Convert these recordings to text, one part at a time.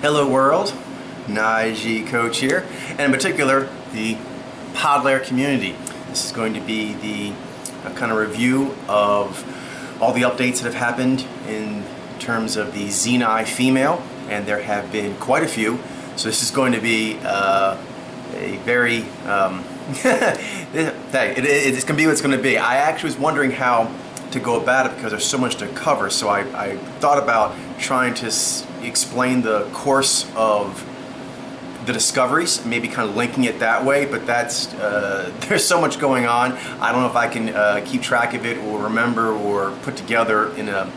Hello world, Zyy'nai coach here, and in particular the pod layer community. This is going to be the kind of review of all the updates that have happened in terms of the Zyy'nai female, and there have been quite a few. So this is going to be a very it's going to be what it's going to be. I actually was wondering how to go about it because there's so much to cover, so I thought about trying to explain the course of the discoveries, maybe kind of linking it that way, but that's there's so much going on. I don't know if I can keep track of it or remember or put together in a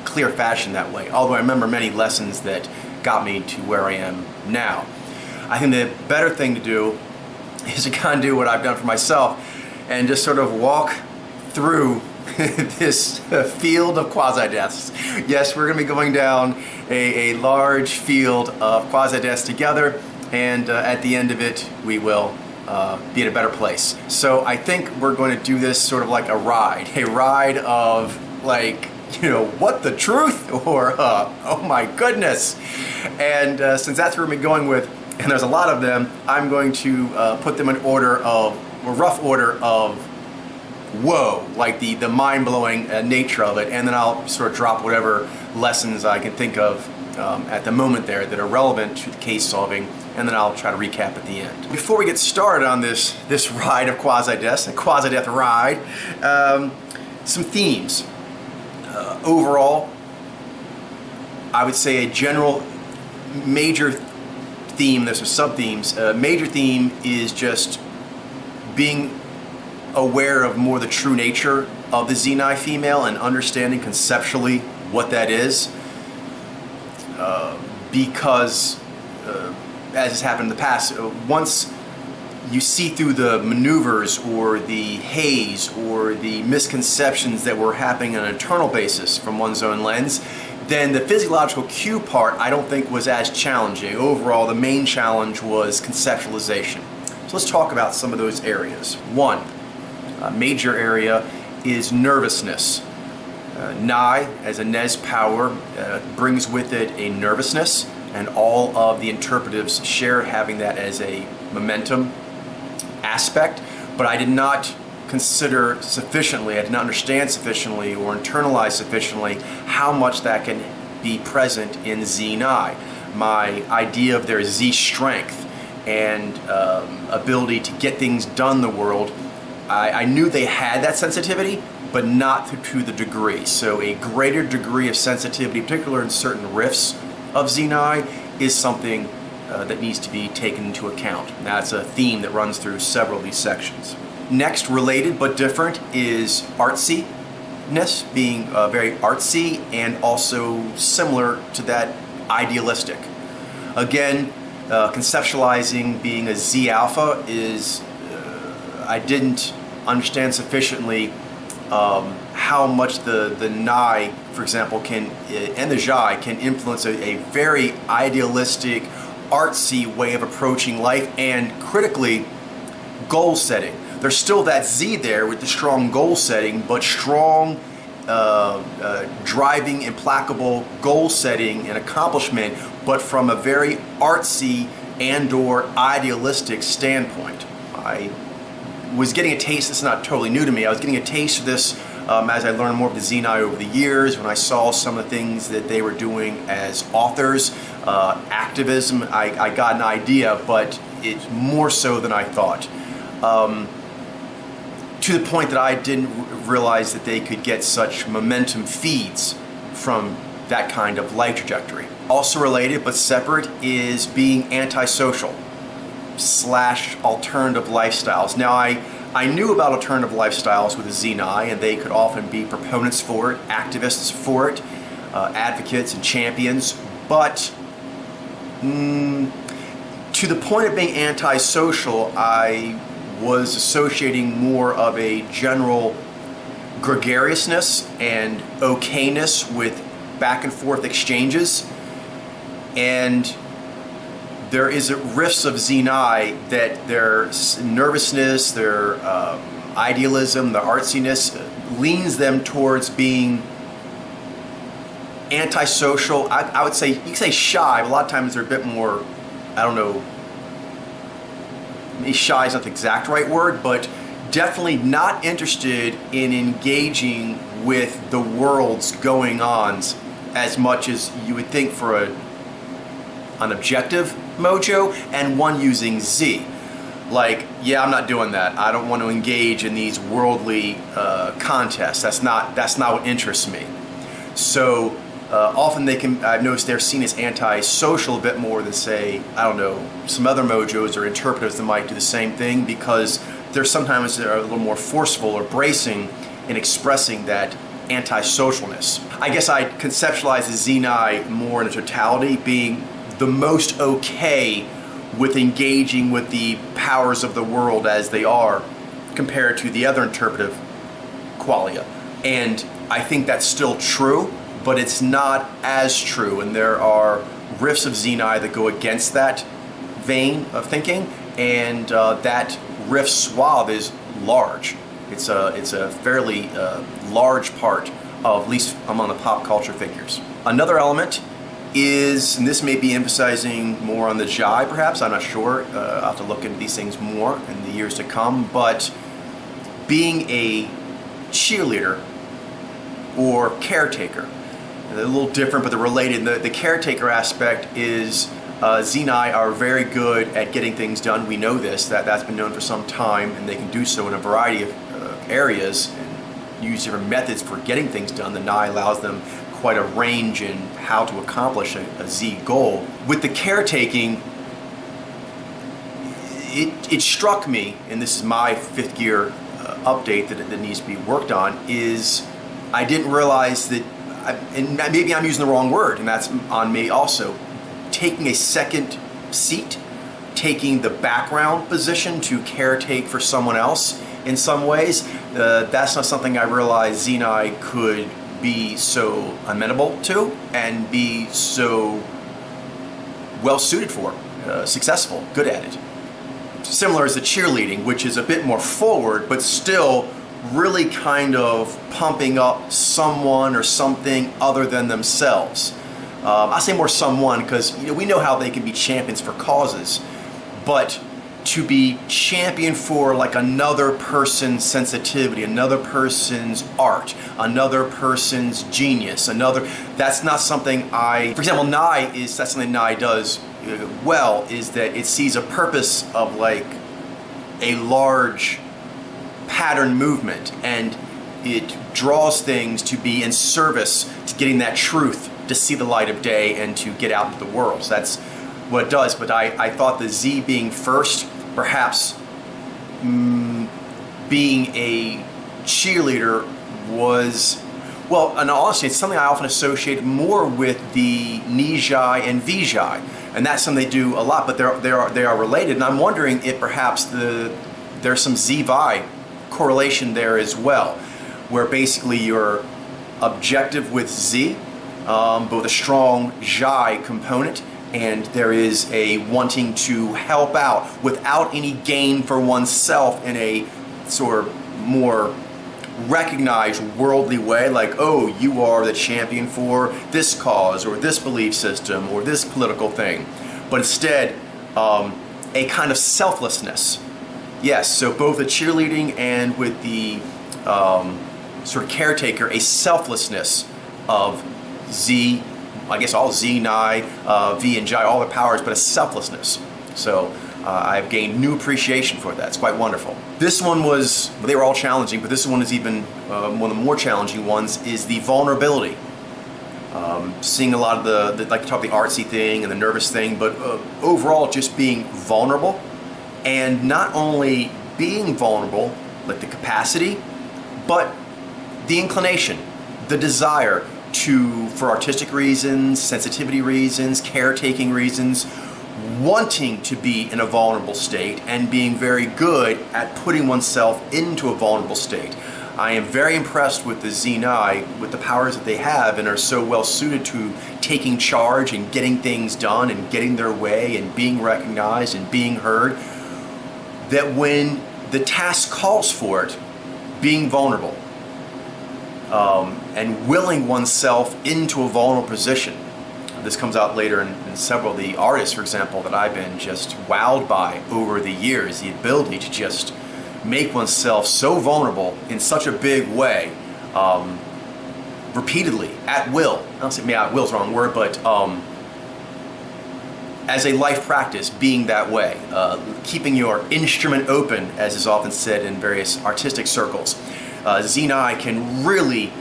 clear fashion that way, although I remember many lessons that got me to where I am now. I think the better thing to do is to kind of do what I've done for myself and just sort of walk through this field of quasi-deaths. Yes, we're going to be going down a large field of quasi-deaths together, and at the end of it we will be in a better place. So I think we're going to do this sort of like a ride of, like, you know, what the truth, or oh my goodness. And since that's where we're going with, and there's a lot of them, I'm going to put them in order of, or rough order of whoa, like the mind-blowing nature of it, and then I'll sort of drop whatever lessons I can think of at the moment there that are relevant to the case solving, and then I'll try to recap at the end. Before we get started on this ride of quasi-death, a quasi-death ride, some themes. Overall, I would say a general major theme, there's some sub-themes. A major theme is just being aware of more the true nature of the Zyy'nai female and understanding conceptually what that is, because as has happened in the past, once you see through the maneuvers or the haze or the misconceptions that were happening on an internal basis from one's own lens, then the physiological cue part I don't think was as challenging. Overall, the main challenge was conceptualization. So let's talk about some of those areas. One major area is nervousness. Nai, as a Nez power, brings with it a nervousness, and all of the interpretives share having that as a momentum aspect, but I did not consider sufficiently, I did not understand sufficiently or internalize sufficiently how much that can be present in Zyy'nai. My idea of their Z strength and ability to get things done in the world, I knew they had that sensitivity, but not to the degree. So a greater degree of sensitivity, particularly in certain riffs of Zyy'nai, is something that needs to be taken into account. That's a theme that runs through several of these sections. Next, related but different, is artsiness, being very artsy and also similar to that idealistic. Again, conceptualizing being a Z alpha is, I didn't understand sufficiently how much the Nai, for example, can, and the Zai can influence a very idealistic, artsy way of approaching life, and critically, goal setting. There's still that Z there with the strong goal setting, but strong driving, implacable goal setting and accomplishment, but from a very artsy and/or idealistic standpoint. I was getting a taste, this is not totally new to me, I was getting a taste of this as I learned more of the Zyy'nai over the years, when I saw some of the things that they were doing as authors, activism. I got an idea, but it's more so than I thought. To the point that I didn't realize that they could get such momentum feeds from that kind of life trajectory. Also related but separate is being antisocial / alternative lifestyles. Now I knew about alternative lifestyles with the Zyy'nai, and they could often be proponents for it, activists for it, advocates and champions, but to the point of being antisocial, I was associating more of a general gregariousness and okayness with back and forth exchanges, and there is riffs of Zyy'nai that their nervousness, their idealism, their artsiness leans them towards being antisocial. I would say, you can say shy, but a lot of times they're a bit more, I don't know, maybe shy is not the exact right word, but definitely not interested in engaging with the world's going-ons as much as you would think for an objective mojo and one using Z. Like, yeah, I'm not doing that. I don't want to engage in these worldly contests. That's not what interests me. So often I've noticed they're seen as anti-social a bit more than, say, I don't know, some other mojos or interpreters that might do the same thing, because they're sometimes a little more forceful or bracing in expressing that anti-socialness. I guess I conceptualize the Zyy'nai more in a totality, being the most okay with engaging with the powers of the world as they are compared to the other interpretive qualia. And I think that's still true, but it's not as true, and there are rifts of Zyy'nai that go against that vein of thinking, and that riff swath is large. It's a fairly large part of, at least among the pop culture figures. Another element is, and this may be emphasizing more on the Zhy perhaps, I'm not sure, I'll have to look into these things more in the years to come, but being a cheerleader or caretaker. They're a little different, but they're related. The caretaker aspect is Zyy'nai are very good at getting things done. We know this, that's been known for some time, and they can do so in a variety of areas and use different methods for getting things done. The Nai allows them quite a range in how to accomplish a Z goal. With the caretaking, it struck me, and this is my fifth gear update that needs to be worked on, is I didn't realize that, and maybe I'm using the wrong word, and that's on me also, taking a second seat, taking the background position to caretake for someone else in some ways, that's not something I realized Zyy'nai could be so amenable to and be so well suited for, successful, good at it. Similar as the cheerleading, which is a bit more forward, but still really kind of pumping up someone or something other than themselves. I say more someone because we know how they can be champions for causes, but to be champion for like another person's sensitivity, another person's art, another person's genius, that's not something for example, that's something Nai does well, is that it sees a purpose of like a large pattern movement, and it draws things to be in service to getting that truth to see the light of day and to get out into the world. So that's what it does. But I thought the Z being first, perhaps being a cheerleader was, well, in all honesty, it's something I often associate more with the Zhy and Zhy, and that's something they do a lot, but they are related. And I'm wondering if perhaps there's some Zhy correlation there as well, where basically you're objective with Z, but with a strong Zhy component, and there is a wanting to help out without any gain for oneself in a sort of more recognized worldly way, like, oh, you are the champion for this cause or this belief system or this political thing, but instead a kind of selflessness. Yes, so both the cheerleading and with the sort of caretaker, a selflessness of Z, I guess all Zyy'nai, V and Zhy, all the powers, but a selflessness. So I've gained new appreciation for that. It's quite wonderful. This one was, they were all challenging, but this one is even one of the more challenging ones, is the vulnerability. Seeing a lot of the like the artsy thing and the nervous thing, but overall just being vulnerable. And not only being vulnerable, like the capacity, but the inclination, the desire for artistic reasons, sensitivity reasons, caretaking reasons, wanting to be in a vulnerable state and being very good at putting oneself into a vulnerable state. I am very impressed with the Zyy'nai, with the powers that they have and are so well suited to taking charge and getting things done and getting their way and being recognized and being heard, that when the task calls for it, being vulnerable. and willing oneself into a vulnerable position. This comes out later in several of the artists, for example, that I've been just wowed by over the years. The ability to just make oneself so vulnerable in such a big way, repeatedly, at will. I don't say maybe at will is the wrong word, but as a life practice, being that way, keeping your instrument open, as is often said in various artistic circles. Zyy'nai can really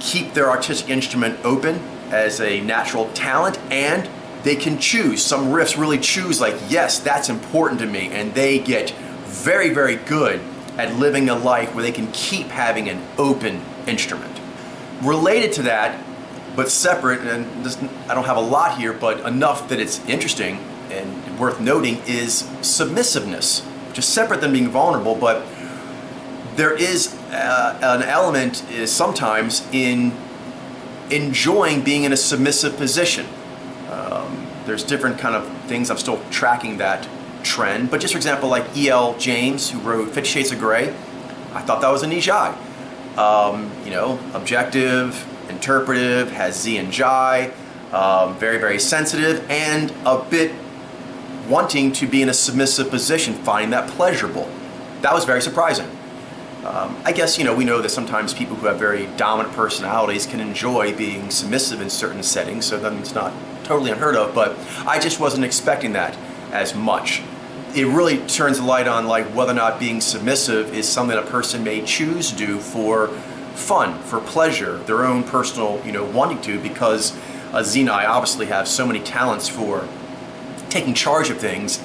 keep their artistic instrument open as a natural talent, and they can choose. Some riffs really choose, like, yes, that's important to me, and they get very, very good at living a life where they can keep having an open instrument. Related to that, but separate, and this, I don't have a lot here, but enough that it's interesting and worth noting, is submissiveness, which is separate than being vulnerable, but there is an element is sometimes in enjoying being in a submissive position. There's different kind of things. I'm still tracking that trend, but just for example, like E.L. James, who wrote 50 Shades of Grey, I thought that was a Zyy'nai. Objective, interpretive, has Zyy'nai, very, very sensitive, and a bit wanting to be in a submissive position, finding that pleasurable. That was very surprising. I guess, we know that sometimes people who have very dominant personalities can enjoy being submissive in certain settings, so then it's not totally unheard of, but I just wasn't expecting that as much. It really turns the light on like whether or not being submissive is something a person may choose to do for fun, for pleasure, their own personal, wanting to, because Zyy'nai obviously have so many talents for taking charge of things.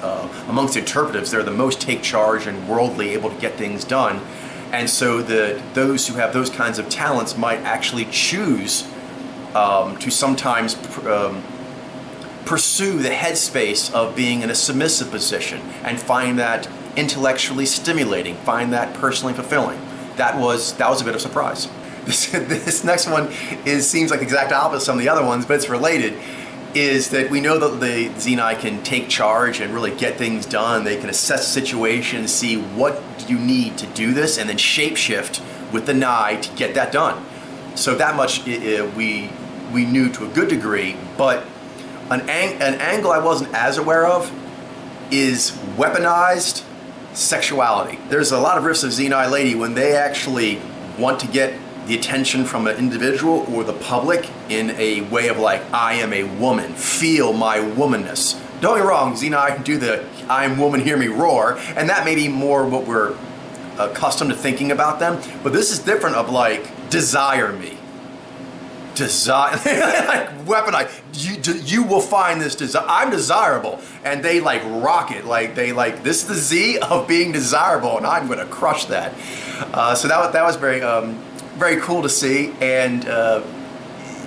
Amongst interpretives, they're the most take charge and worldly, able to get things done. And so those who have those kinds of talents might actually choose to sometimes pursue the headspace of being in a submissive position and find that intellectually stimulating, find that personally fulfilling. That was a bit of a surprise. This next one seems like the exact opposite of some of the other ones, but it's related. Is that we know that the Zyy'nai can take charge and really get things done. They can assess the situation, see what do you need to do this, and then shapeshift with the Nai to get that done. So that much we knew to a good degree, but an angle I wasn't as aware of is weaponized sexuality. There's a lot of riffs of Zyy'nai Lady when they actually want to get the attention from an individual or the public in a way of like, I am a woman, feel my womanness. Don't get me wrong, Zyy'nai do the I am woman, hear me roar, and that may be more what we're accustomed to thinking about them, but this is different of like, desire me. Desire, like weaponize. You will find this desire. I'm desirable, and they like rock it. Like they like this is the Z of being desirable, and I'm going to crush that. So that was very very cool to see, and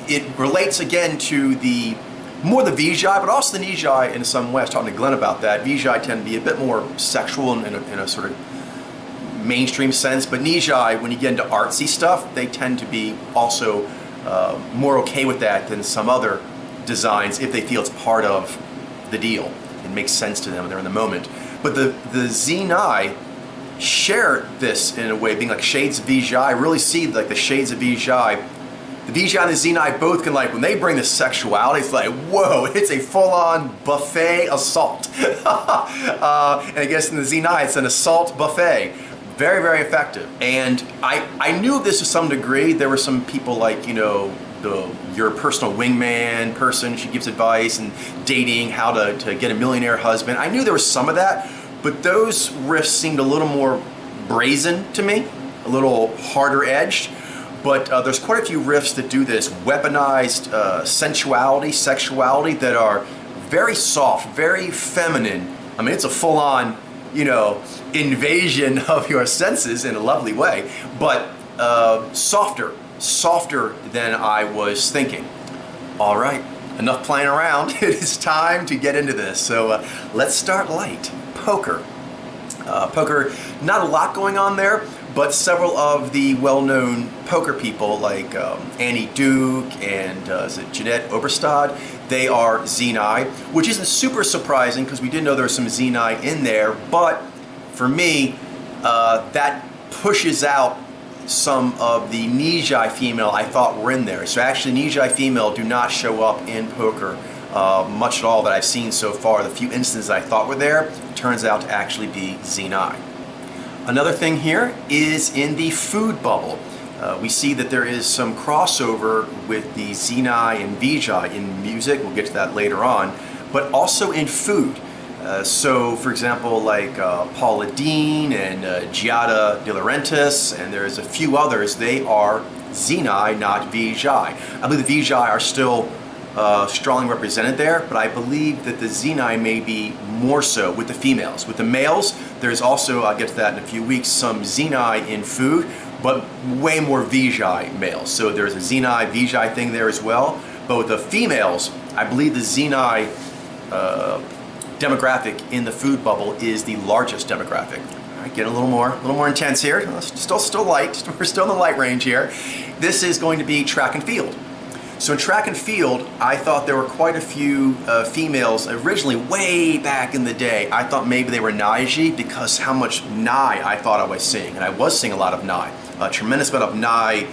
it relates again to more the Vijay, but also the Nijai in some way. I was talking to Glenn about that. Vijay tend to be a bit more sexual in a sort of mainstream sense, but Nijai, when you get into artsy stuff, they tend to be also more okay with that than some other designs if they feel it's part of the deal. It makes sense to them, they're in the moment. But the Zyy'nai share this in a way, being like shades of Vijay, really see like the shades of Vijay. The Vijay and the Zyy'nai both can like, when they bring the sexuality, it's like, whoa, it's a full-on buffet assault. And I guess in the Zyy'nai, it's an assault buffet. Very, very effective. And I knew this to some degree. There were some people like, your personal wingman person, she gives advice and dating, how to get a millionaire husband. I knew there was some of that, but those riffs seemed a little more brazen to me, a little harder edged. But there's quite a few riffs that do this weaponized sensuality, sexuality that are very soft, very feminine. I mean, it's a full-on, invasion of your senses in a lovely way, but softer than I was thinking. All right, enough playing around. It is time to get into this. So let's start light. Poker. Poker, not a lot going on there, but several of the well-known poker people like Annie Duke and Jeanette Oberstad, they are Zyy'nai, which isn't super surprising because we did know there was some Zyy'nai in there, but for me, that pushes out some of the Zyy'nai female I thought were in there. So actually Zyy'nai female do not show up in poker much at all that I've seen so far. The few instances I thought were there turns out to actually be Zyy'nai. Another thing here is in the food bubble. We see that there is some crossover with the Zyy'nai and Vijay in music. We'll get to that later on, but also in food. So, for example, like Paula Deen and Giada De Laurentiis, and there's a few others. They are Zyy'nai, not Vijay. I believe the Vijay are still strongly represented there, but I believe that the Zyy'nai may be more so with the females. With the males, there's also, I'll get to that in a few weeks, some Zyy'nai in food, but way more Vijay males. So there's a Zyy'nai Vijay thing there as well. But with the females, I believe the Zyy'nai demographic in the food bubble is the largest demographic. All right, getting a little more intense here. Still light. We're still in the light range here. This is going to be track and field. So in track and field, I thought there were quite a few females originally way back in the day. I thought maybe they were Naiji because how much Nai I thought I was seeing, and I was seeing a lot of Nai. A tremendous amount of Nai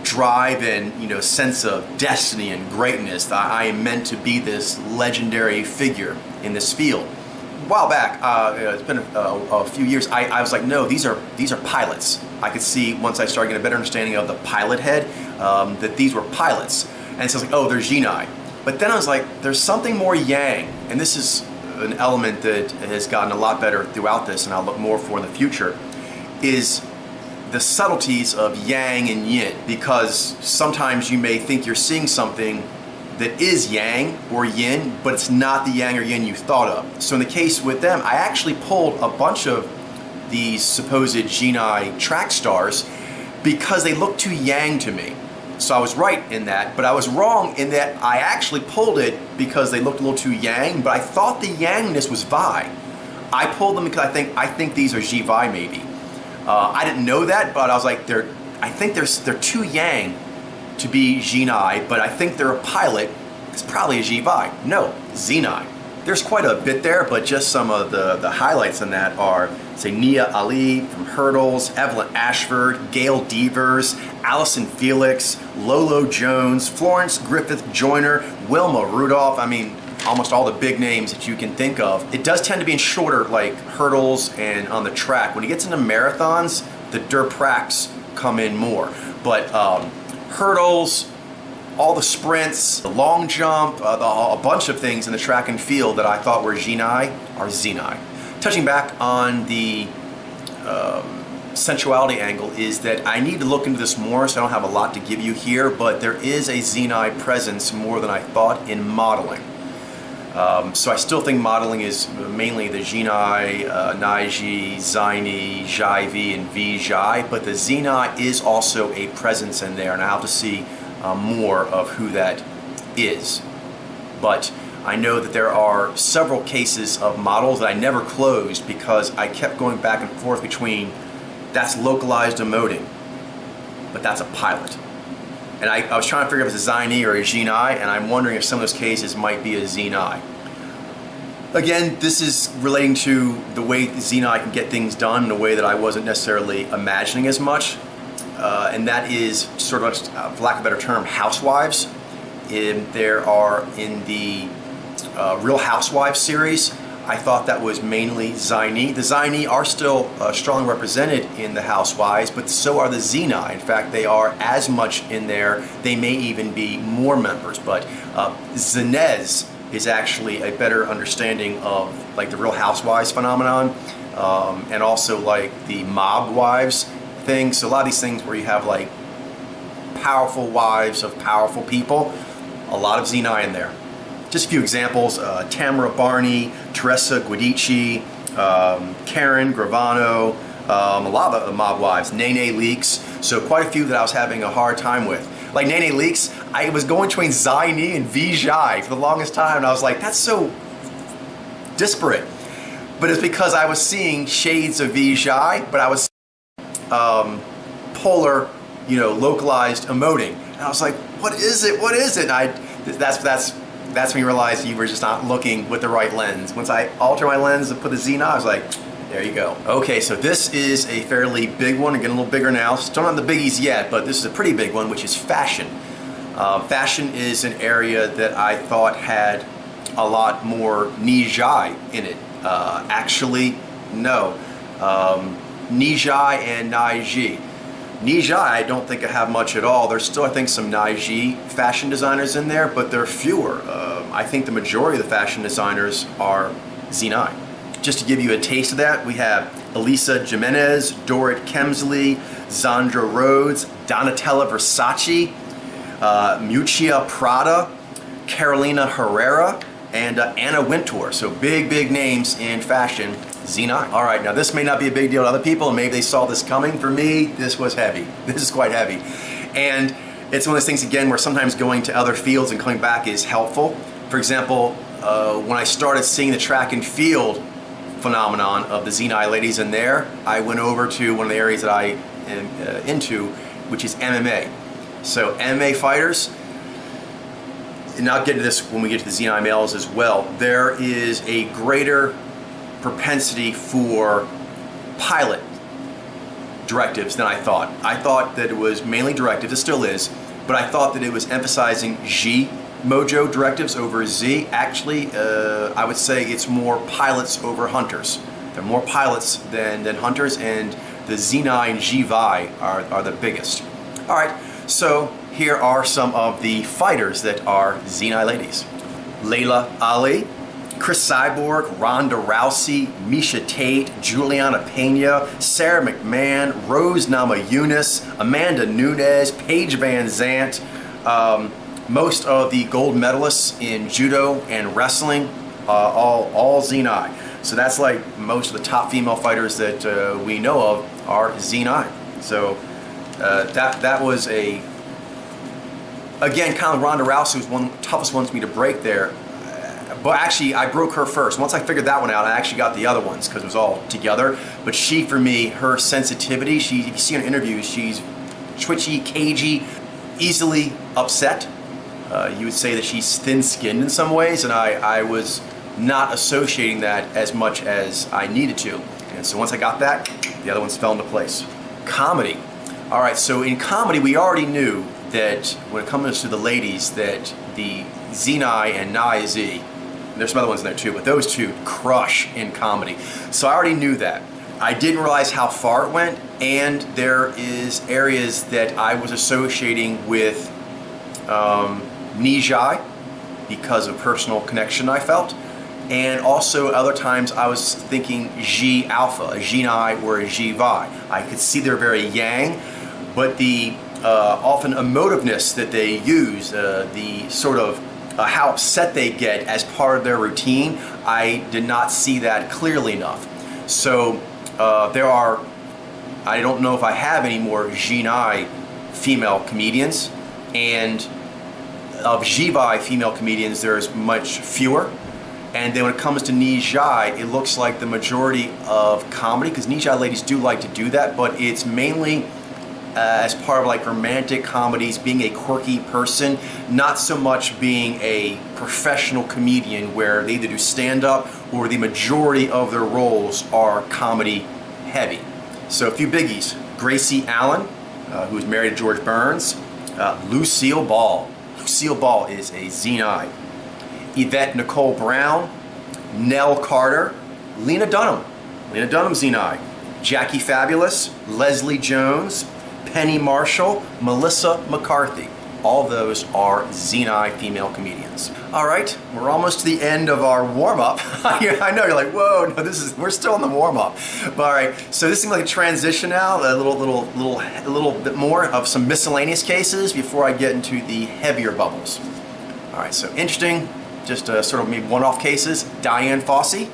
drive and sense of destiny and greatness. That I am meant to be this legendary figure in this field. A while back, it's been a few years. I was like, no, these are pilots. I could see once I started getting a better understanding of the pilot head that these were pilots. And so I was like, oh, they're Zyy'nai. But then I was like, there's something more yang, and this is an element that has gotten a lot better throughout this, and I'll look more for in the future, is the subtleties of yang and yin, because sometimes you may think you're seeing something that is yang or yin, but it's not the yang or yin you thought of. So in the case with them, I actually pulled a bunch of these supposed Zyy'nai track stars because they look too yang to me. So I was right in that, but I was wrong in that I actually pulled it because they looked a little too yang, but I thought the yangness was Vi. I pulled them because I think these are Zyy'nai maybe. I didn't know that, but I was like, I think they're too yang to be Zyy'nai, but I think they're a pilot. It's probably a Zyy'nai. No, Zyy'nai. There's quite a bit there, but just some of the highlights in that are, say, Nia Ali from Hurdles, Evelyn Ashford, Gail Devers, Allison Felix, Lolo Jones, Florence Griffith Joyner, Wilma Rudolph. I mean, almost all the big names that you can think of. It does tend to be in shorter, like hurdles and on the track. When it gets into marathons, the dirt tracks come in more. But hurdles, all the sprints, the long jump, a bunch of things in the track and field that I thought were Zyy'nai are Zyy'nai. Touching back on the sensuality angle is that I need to look into this more, so I don't have a lot to give you here, but there is a Zyy'nai presence more than I thought in modeling. So I still think modeling is mainly the Zyy'nai, Naiji, Zyy'nai, Zhai-Vi, and Vijay, but the Zyy'nai is also a presence in there, and I have to see more of who that is. But I know that there are several cases of models that I never closed because I kept going back and forth between that's localized emoting, but that's a pilot. And I was trying to figure out if it's a Zyy'nai or a Zyy'nai, and I'm wondering if some of those cases might be a Zyy'nai. Again, this is relating to the way Zyy'nai can get things done in a way that I wasn't necessarily imagining as much. And that is sort of, for lack of a better term, housewives. There are in the Real Housewives series, I thought that was mainly Zyy'nai. The Zyy'nai are still strongly represented in the Housewives, but so are the Zyy'nai. In fact, they are as much in there. They may even be more members. But Zynez is actually a better understanding of like the Real Housewives phenomenon, and also like the mob wives thing. So a lot of these things where you have like powerful wives of powerful people, a lot of Zyy'nai in there. Just a few examples, Tamara Barney, Teresa Guidici, Karen Gravano, a lot of the mob wives, Nene Leakes, so quite a few that I was having a hard time with. Like Nene Leakes, I was going between Zyy'nai and Vijay for the longest time, and I was like, that's so disparate. But it's because I was seeing shades of Vijay, but I was polar, localized emoting. And I was like, what is it? What is it? That's when you realize you were just not looking with the right lens. Once I altered my lens and put the Zyy'nai, I was like, There you go. Okay, so this is a fairly big one, getting a little bigger now. Still not the biggies yet, but this is a pretty big one, which is fashion. Fashion is an area that I thought had a lot more Zyy'nai in it. Actually, no. Zyy'nai and Nai. Zyy'nai, I don't think I have much at all. There's still, I think, some Nai fashion designers in there, but they're fewer. I think the majority of the fashion designers are Zyy'nai. Just to give you a taste of that, we have Elisa Jimenez, Dorit Kemsley, Zandra Rhodes, Donatella Versace, Miuccia Prada, Carolina Herrera, and Anna Wintour. So big names in fashion. Zyy'nai. All right, now this may not be a big deal to other people, and maybe they saw this coming. For me, this was heavy. This is quite heavy. And it's one of those things, again, where sometimes going to other fields and coming back is helpful. For example, when I started seeing the track and field phenomenon of the Zyy'nai ladies in there, I went over to one of the areas that I am into, which is MMA. So MMA fighters, and I'll get to this when we get to the Zyy'nai males as well, there is a greater propensity for pilot directives than I thought. I thought that it was mainly directives, it still is, but I thought that it was emphasizing Zhi mojo directives over Z. Actually, I would say it's more pilots over hunters. There are more pilots than hunters, and the Zyy'nai and Zhi are the biggest. All right, so here are some of the fighters that are Zyy'nai ladies. Layla Ali, Chris Cyborg, Ronda Rousey, Misha Tate, Juliana Pena, Sarah McMahon, Rose Namajunas, Amanda Nunes, Paige Van Zant, most of the gold medalists in judo and wrestling, all Zyy'nai. So that's like most of the top female fighters that we know of are Zyy'nai. So that was again, kind of Ronda Rousey was one of the toughest ones for me to break there. But actually, I broke her first. Once I figured that one out, I actually got the other ones because it was all together. But she, for me, her sensitivity, if you see her in interviews, she's twitchy, cagey, easily upset. You would say that she's thin-skinned in some ways, and I was not associating that as much as I needed to. And so once I got that, the other ones fell into place. Comedy. All right, so in comedy, we already knew that when it comes to the ladies, that the Zyy'nai and Nai Z, there's some other ones in there too, but those two crush in comedy. So I already knew that. I didn't realize how far it went, and there is areas that I was associating with Zyy'nai because of personal connection I felt, and also other times I was thinking Zhi Alpha, a Zyy'nai or a Zhi Vi. I could see they're very yang, but the often emotiveness that they use, the sort of how upset they get as part of their routine, I did not see that clearly enough. So I don't know if I have any more Zyy'nai female comedians, and of Zhi Vi female comedians there's much fewer. And then when it comes to Zyy'nai, it looks like the majority of comedy, because Zyy'nai ladies do like to do that, but it's mainly as part of like romantic comedies, being a quirky person, not so much being a professional comedian where they either do stand-up or the majority of their roles are comedy heavy. So a few biggies: Gracie Allen, who is married to George Burns, Lucille Ball. Lucille Ball is a Zyy'nai. Yvette Nicole Brown, Nell Carter, Lena Dunham Zyy'nai, Jackie Fabulous, Leslie Jones, Penny Marshall, Melissa McCarthy. All of those are Zyy'nai female comedians. All right, we're almost to the end of our warm-up. I know, you're like, whoa, no, we're still in the warm-up. But all right, so this seems like a transition now, a little bit more of some miscellaneous cases before I get into the heavier bubbles. All right, so interesting, just sort of maybe one-off cases. Diane Fossey,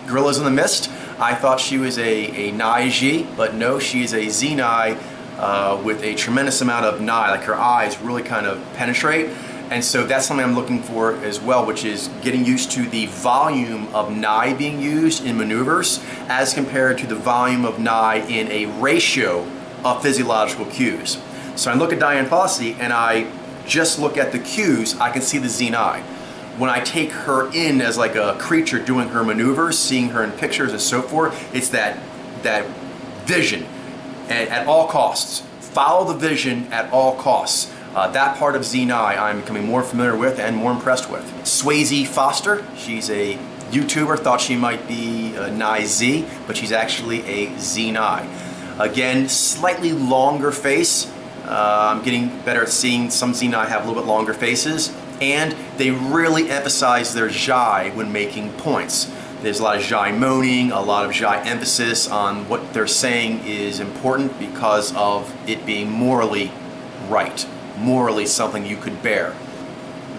Gorillas in the Mist. I thought she was a Nai Ji, but no, she is a Zyy'nai with a tremendous amount of Nai, like her eyes really kind of penetrate. And so that's something I'm looking for as well, which is getting used to the volume of Nai being used in maneuvers as compared to the volume of Nai in a ratio of physiological cues. So I look at Diane Fossey and I just look at the cues, I can see the Zyy'nai. when I take her in as like a creature doing her maneuvers, seeing her in pictures and so forth, it's that vision at all costs. Follow the vision at all costs. That part of Zyy'nai I'm becoming more familiar with and more impressed with. Swayze Foster, she's a YouTuber, thought she might be Nai Z, but she's actually a Zyy'nai. Again, slightly longer face. I'm getting better at seeing some Zyy'nai have a little bit longer faces, and they really emphasize their zhai when making points. There's a lot of zhai moaning, a lot of zhai emphasis on what they're saying is important because of it being morally right, morally something you could bear.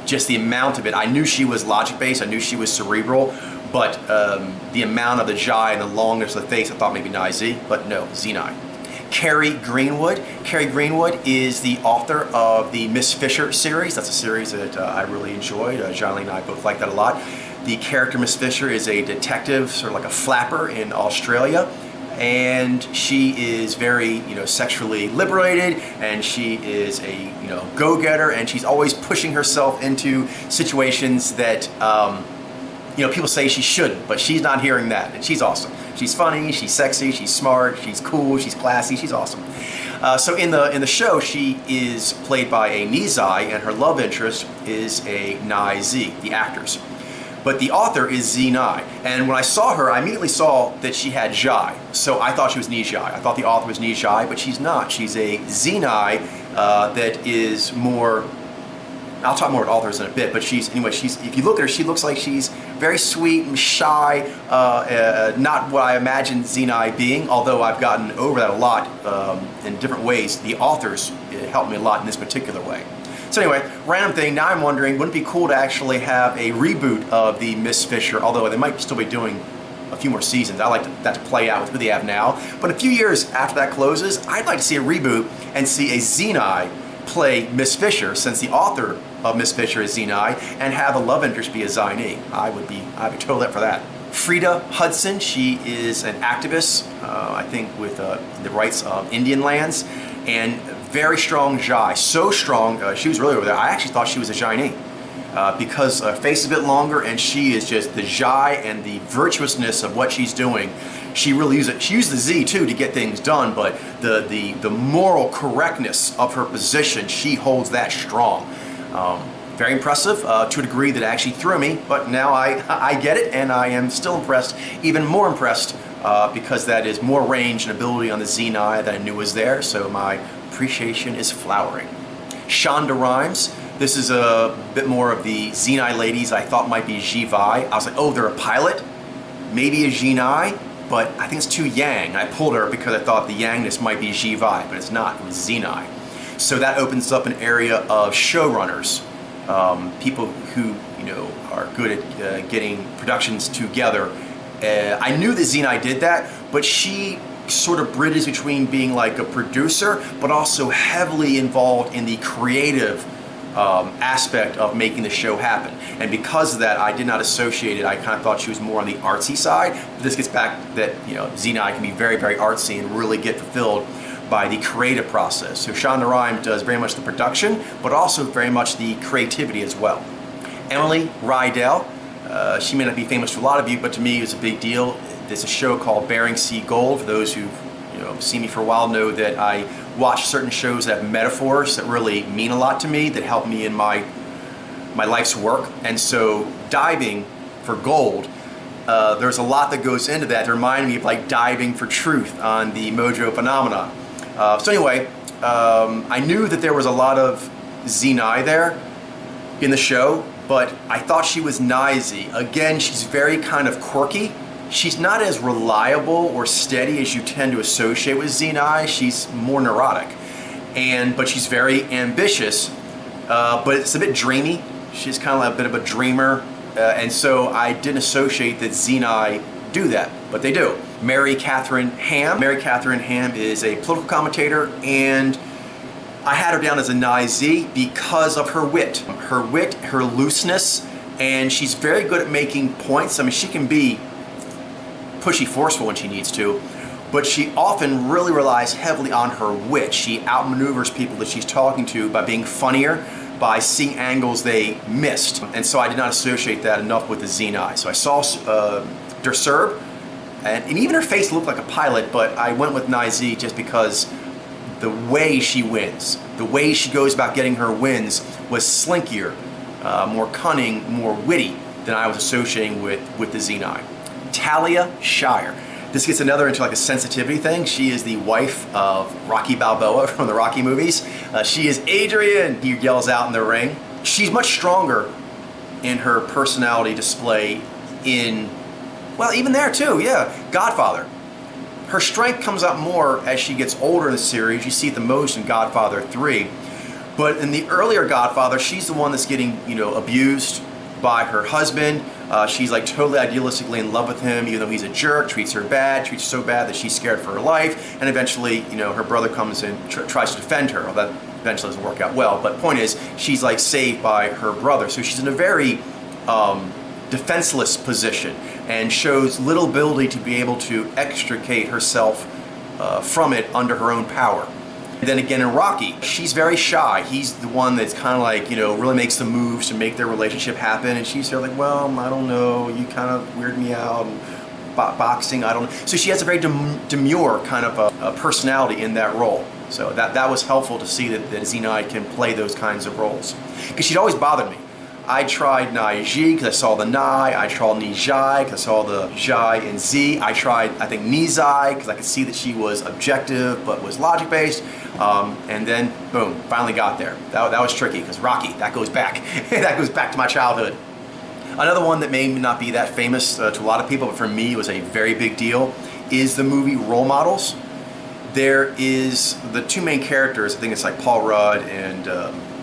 Just the amount of it, I knew she was logic-based, I knew she was cerebral, but the amount of the zhai and the longness of the face, I thought maybe Nai Z, but no, Zyy'nai. Carrie Greenwood. Carrie Greenwood is the author of the Miss Fisher series. That's a series that I really enjoyed. Zyy'nai and I both like that a lot. The character Miss Fisher is a detective, sort of like a flapper in Australia, and she is very, sexually liberated, and she is a, go-getter, and she's always pushing herself into situations that, people say she shouldn't, but she's not hearing that, and she's awesome. She's funny, she's sexy, she's smart, she's cool, she's classy, she's awesome. So in the show, she is played by a Nizai, and her love interest is a Nai Z, the actors. But the author is Zyy'nai, and when I saw her, I immediately saw that she had zhai. So I thought she was Nizai. I thought the author was Nizai, but she's not. She's a Zyy'nai that is more. I'll talk more about authors in a bit, but she's if you look at her, she looks like she's very sweet and shy, not what I imagined Zyy'nai being, although I've gotten over that a lot in different ways. The authors helped me a lot in this particular way. So anyway, random thing, now I'm wondering, wouldn't it be cool to actually have a reboot of the Miss Fisher, although they might still be doing a few more seasons. I like that to play out with who they have now. But a few years after that closes, I'd like to see a reboot and see a Zyy'nai play Miss Fisher, since the author of Miss Fisher is Zyy'nai, and have a love interest be a Zyy'nai. I'd be totally up for that. Frida Hudson, she is an activist, I think, with the rights of Indian lands, and very strong zhai. So strong, she was really over there. I actually thought she was a Zyy'nai because her face is a bit longer, and she is just the zhai and the virtuousness of what she's doing. She really uses it. She uses the Z too to get things done, but the moral correctness of her position, she holds that strong. Very impressive to a degree that actually threw me, but now I get it, and I am still impressed, even more impressed, because that is more range and ability on the Zyy'nai that I knew was there, so my appreciation is flowering. Shonda Rhimes, this is a bit more of the Zyy'nai ladies I thought might be Zhi'ai. I was like, oh, they're a pilot? Maybe a Zyy'nai, but I think it's too yang. I pulled her because I thought the yangness might be Zhi'ai, but it's not, it was Zyy'nai. So that opens up an area of showrunners, people who are good at getting productions together. I knew that Zyy'nai did that, but she sort of bridges between being like a producer, but also heavily involved in the creative aspect of making the show happen. And because of that, I did not associate it. I kind of thought she was more on the artsy side. But this gets back that Zyy'nai can be very, very artsy and really get fulfilled by the creative process. So Shonda Rhimes does very much the production, but also very much the creativity as well. Emily Rydell, she may not be famous to a lot of you, but to me it was a big deal. There's a show called Bering Sea Gold. For those who've seen me for a while know that I watch certain shows that have metaphors that really mean a lot to me, that help me in my life's work. And so diving for gold, there's a lot that goes into that to remind me of like diving for truth on the Mojo phenomenon. So anyway, I knew that there was a lot of Zyy'nai there in the show, but I thought she was Nai Z. Again, she's very kind of quirky. She's not as reliable or steady as you tend to associate with Zyy'nai. She's more neurotic, but she's very ambitious, but it's a bit dreamy. She's kind of like a bit of a dreamer, and so I didn't associate that Zyy'nai do that, but they do. Mary Catherine Ham. Mary Catherine Ham is a political commentator, and I had her down as a Nai Z because of her wit, her looseness, and she's very good at making points. I mean, she can be pushy, forceful when she needs to, but she often really relies heavily on her wit. She outmaneuvers people that she's talking to by being funnier, by seeing angles they missed. And so I did not associate that enough with the Zyy'nai. So I saw Der Serb, and even her face looked like a pilot, but I went with Nai Zee just because the way she wins, the way she goes about getting her wins was slinkier, more cunning, more witty than I was associating with the Zyy'nai. Talia Shire. This gets another into like a sensitivity thing. She is the wife of Rocky Balboa from the Rocky movies. She is Adrian, he yells out in the ring. She's much stronger in her personality display in, well, even there too, yeah, Godfather. Her strength comes out more as she gets older in the series. You see it the most in Godfather 3. But in the earlier Godfather, she's the one that's getting, abused by her husband. She's like totally idealistically in love with him, even though he's a jerk, treats her bad, treats her so bad that she's scared for her life. And eventually, her brother comes in, tries to defend her. Well, that eventually doesn't work out well. But point is, she's like saved by her brother. So she's in a very defenseless position and shows little ability to be able to extricate herself from it under her own power. And then again in Rocky, she's very shy. He's the one that's kind of like, really makes the moves to make their relationship happen. And she's sort of like, well, I don't know, you kind of weird me out. And boxing, I don't know. So she has a very demure kind of a personality in that role. So that was helpful to see that Zyy'nai can play those kinds of roles. Because she'd always bothered me. I tried Nai Zhi because I saw the Nai. I tried Ni Zhai because I saw the Zhai and Z. I tried, I think, Ni Zai because I could see that she was objective but was logic-based. And then, boom, finally got there. That was tricky because Rocky, that goes back. That goes back to my childhood. Another one that may not be that famous to a lot of people, but for me was a very big deal, is the movie Role Models. There is the two main characters. I think it's like Paul Rudd and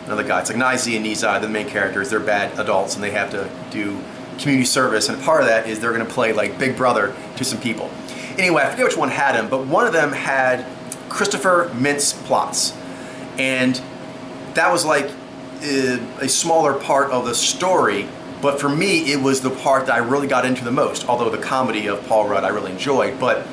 another guy. It's like Nai Zee and Ni Zai, the main characters. They're bad adults and they have to do community service. And part of that is they're going to play like Big Brother to some people. Anyway, I forget which one had him, but one of them had Christopher Mintz-Plasse. And that was like a smaller part of the story. But for me, it was the part that I really got into the most. Although the comedy of Paul Rudd I really enjoyed. But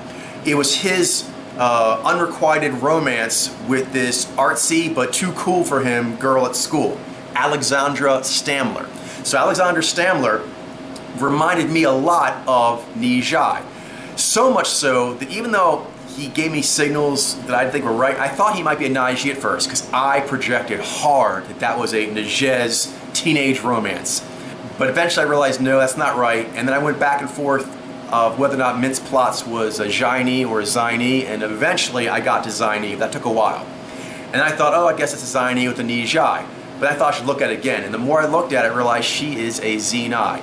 it was his unrequited romance with this artsy but too cool for him girl at school, Alexandra Stamler. So Alexandra Stamler reminded me a lot of Ni Zhai. So much so that even though he gave me signals that I think were right, I thought he might be a Nai Zhi at first because I projected hard that was a Nijez teenage romance. But eventually I realized, no, that's not right. And then I went back and forth of whether or not Mintz-Plasse was a Zyy'nai or a Zyy'nai, and eventually I got to Zyy'nai. That took a while. And I thought, oh, I guess it's a Zyy'nai with a Ni Zhai. But I thought I should look at it again. And the more I looked at it, I realized she is a Zyy'nai.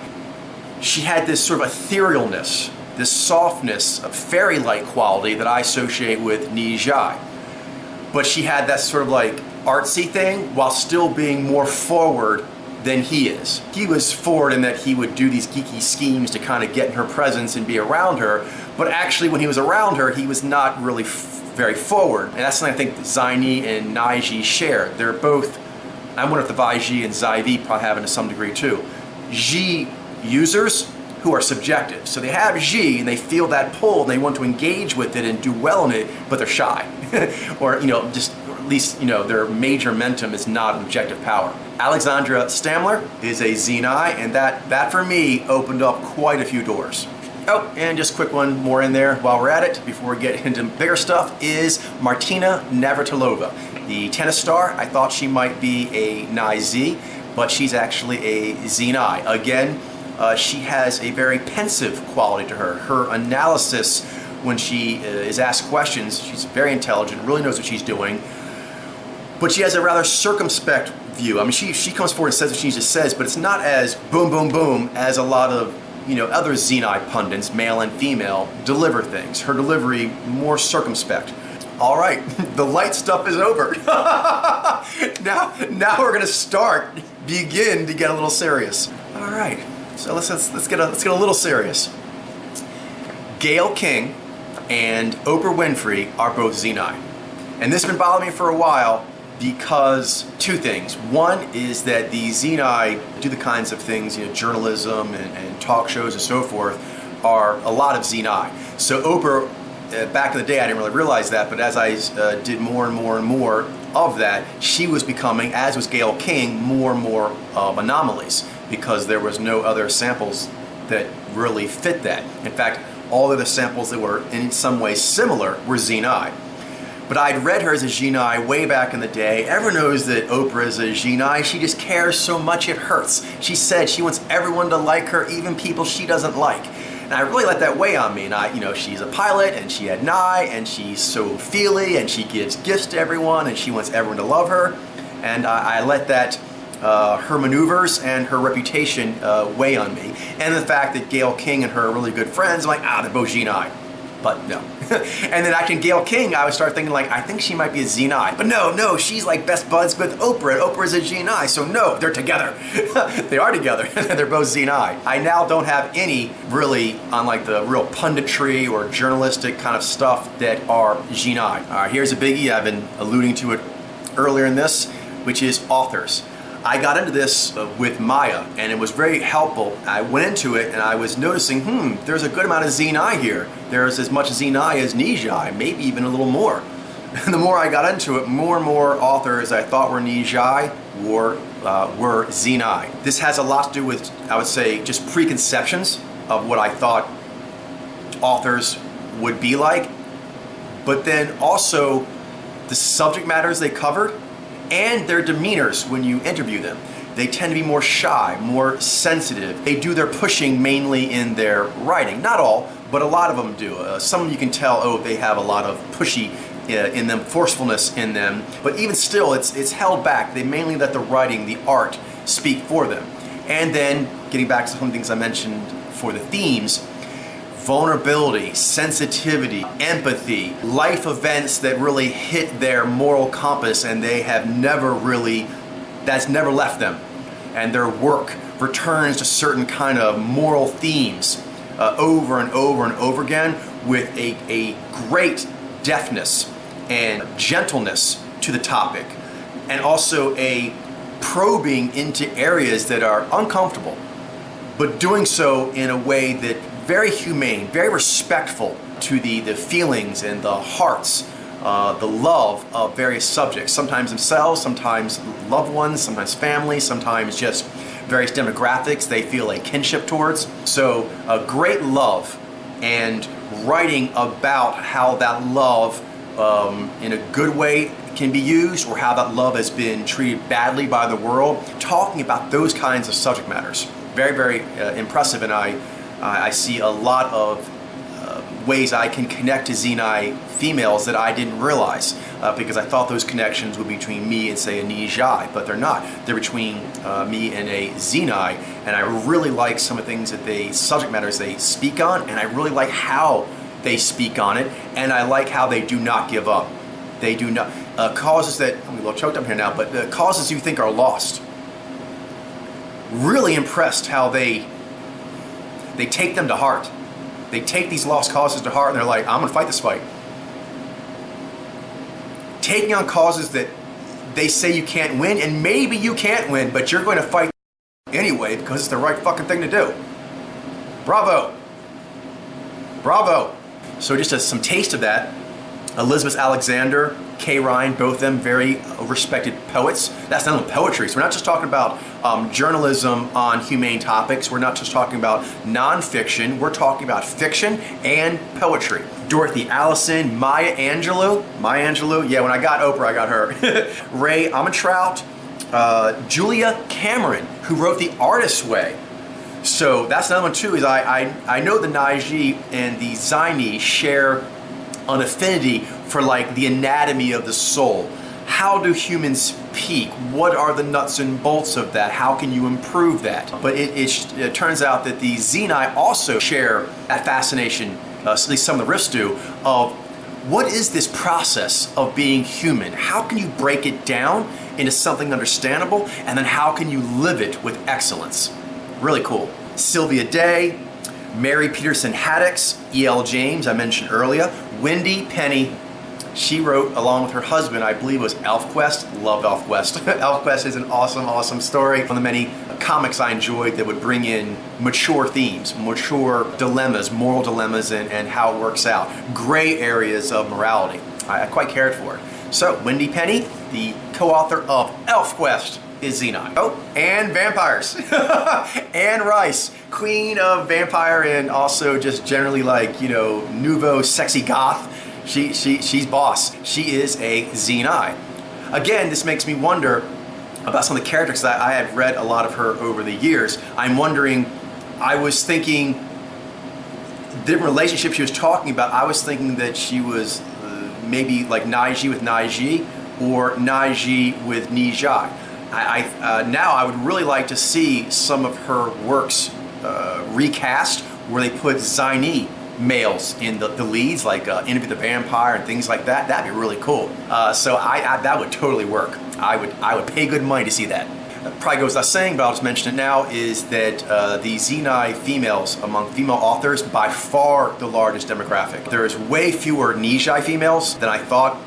She had this sort of etherealness, this softness, a fairy-like quality that I associate with Ni Zhai. But she had that sort of like artsy thing while still being more forward than he is. He was forward in that he would do these geeky schemes to kind of get in her presence and be around her, but actually when he was around her, he was not really very forward. And that's something I think Zyy'nai and Nai Zhi share. They're both, I wonder if the Vai Zhi and Zai Vi probably have it to some degree too, Zhi users who are subjective. So they have Zhi and they feel that pull and they want to engage with it and do well in it, but they're shy. Or, just at least, their major momentum is not objective power. Alexandra Stamler is a Zyy'nai, and that for me opened up quite a few doors. Oh, and just a quick one more in there while we're at it, before we get into bigger stuff, is Martina Navratilova. The tennis star, I thought she might be a Nai Zee, but she's actually a Zyy'nai. Again, she has a very pensive quality to her. Her analysis when she is asked questions, she's very intelligent, really knows what she's doing, but she has a rather circumspect view. I mean, she comes forward and says what she just says, but it's not as boom, boom, boom as a lot of other Zyy'nai pundits, male and female, deliver things. Her delivery more circumspect. All right, the light stuff is over. now we're gonna begin to get a little serious. All right, so let's get a little serious. Gayle King and Oprah Winfrey are both Zyy'nai, and this has been bothering me for a while. Because two things. One is that the Zyy'nai do the kinds of things, journalism and talk shows and so forth, are a lot of Zyy'nai. So Oprah, back in the day, I didn't really realize that, but as I did more and more and more, of that, she was becoming, as was Gayle King, more and more of anomalies because there was no other samples that really fit that. In fact, all of the samples that were in some way similar were Zyy'nai. But I'd read her as a Zyy'nai way back in the day. Everyone knows that Oprah is a Zyy'nai. She just cares so much it hurts. She said she wants everyone to like her, even people she doesn't like. And I really let that weigh on me. And she's a pilot, and she had Nye, and she's so feely, and she gives gifts to everyone, and she wants everyone to love her. And I let that, her maneuvers and her reputation weigh on me. And the fact that Gayle King and her are really good friends, I'm like, they're both Zyy'nai. But no. And then actually Gayle King, I would start thinking like, I think she might be a Zyy'nai. But no, she's like best buds with Oprah, and Oprah's a Zyy'nai, so no, they're together. They are together, they're both Zyy'nai. I now don't have any really, on like the real punditry or journalistic kind of stuff that are Zyy'nai. All right, here's a biggie, I've been alluding to it earlier in this, which is authors. I got into this with Maya, and it was very helpful. I went into it and I was noticing, there's a good amount of Zyy'nai here. There's as much Zyy'nai as Nijai, maybe even a little more. And the more I got into it, more and more authors I thought were Nijai were Zyy'nai. This has a lot to do with, I would say, just preconceptions of what I thought authors would be like, but then also the subject matters they covered and their demeanors when you interview them. They tend to be more shy, more sensitive. They do their pushing mainly in their writing. Not all, but a lot of them do. Some you can tell, they have a lot of pushy in them, forcefulness in them. But even still, it's held back. They mainly let the writing, the art, speak for them. And then, getting back to some things I mentioned for the themes, vulnerability, sensitivity, empathy, life events that really hit their moral compass and they have never really, that's never left them. And their work returns to certain kind of moral themes over and over and over again with a great deftness and gentleness to the topic, and also a probing into areas that are uncomfortable, but doing so in a way that very humane, very respectful to the feelings and the hearts, the love of various subjects, sometimes themselves, sometimes loved ones, sometimes family, sometimes just various demographics they feel a kinship towards. So a great love, and writing about how that love in a good way can be used, or how that love has been treated badly by the world, talking about those kinds of subject matters. Very, very impressive, and I see a lot of ways I can connect to Zyy'nai females that I didn't realize, because I thought those connections would be between me and, say, a Nijai, but they're not. They're between me and a Zyy'nai, and I really like some of the things that subject matters they speak on, and I really like how they speak on it, and I like how they do not give up. They do not, causes that, I'm a little choked up here now, but causes you think are lost. Really impressed how they take them to heart. They take these lost causes to heart and they're like, I'm gonna fight this fight. Taking on causes that they say you can't win, and maybe you can't win, but you're going to fight anyway because it's the right fucking thing to do. Bravo. Bravo. So just some taste of that. Elizabeth Alexander, Kay Ryan, both of them very respected poets. That's not only poetry. So we're not just talking about journalism on humane topics. We're not just talking about nonfiction. We're talking about fiction and poetry. Dorothy Allison, Maya Angelou. Yeah, when I got Oprah, I got her. Ray Armantrout, Julia Cameron, who wrote The Artist's Way. So that's another one too, is I know the Naiji and the Zyy'nai share an affinity for like the anatomy of the soul. How do humans peak? What are the nuts and bolts of that? How can you improve that? But it turns out that the Zyy'nai also share that fascination, at least some of the riffs do, of what is this process of being human? How can you break it down into something understandable? And then how can you live it with excellence? Really cool. Sylvia Day, Mary Peterson Haddix, E.L. James, I mentioned earlier, Wendy Penny. She wrote, along with her husband, I believe it was ElfQuest. Love ElfQuest. ElfQuest is an awesome, awesome story. One of the many comics I enjoyed that would bring in mature themes, mature dilemmas, moral dilemmas, and how it works out. Gray areas of morality. I quite cared for it. So, Wendy Penny, the co-author of ElfQuest, is Zyy'nai. Oh, and vampires. Anne Rice, queen of vampire and also just generally like, you know, nouveau sexy goth. She's boss. She is a Zyy'nai. Again, this makes me wonder about some of the characters that I have read a lot of her over the years. I'm wondering, I was thinking, the relationship she was talking about, I was thinking that she was maybe like Naiji with Naiji or Naiji with Nijai. Now I would really like to see some of her works recast where they put Zyy'nai males in the leads, like Interview the Vampire and things like that. That'd be really cool. So that would totally work. I would pay good money to see that. Probably goes without saying, but I'll just mention it now, is that the Zyy'nai females, among female authors, by far the largest demographic. There's way fewer Nijai females than I thought,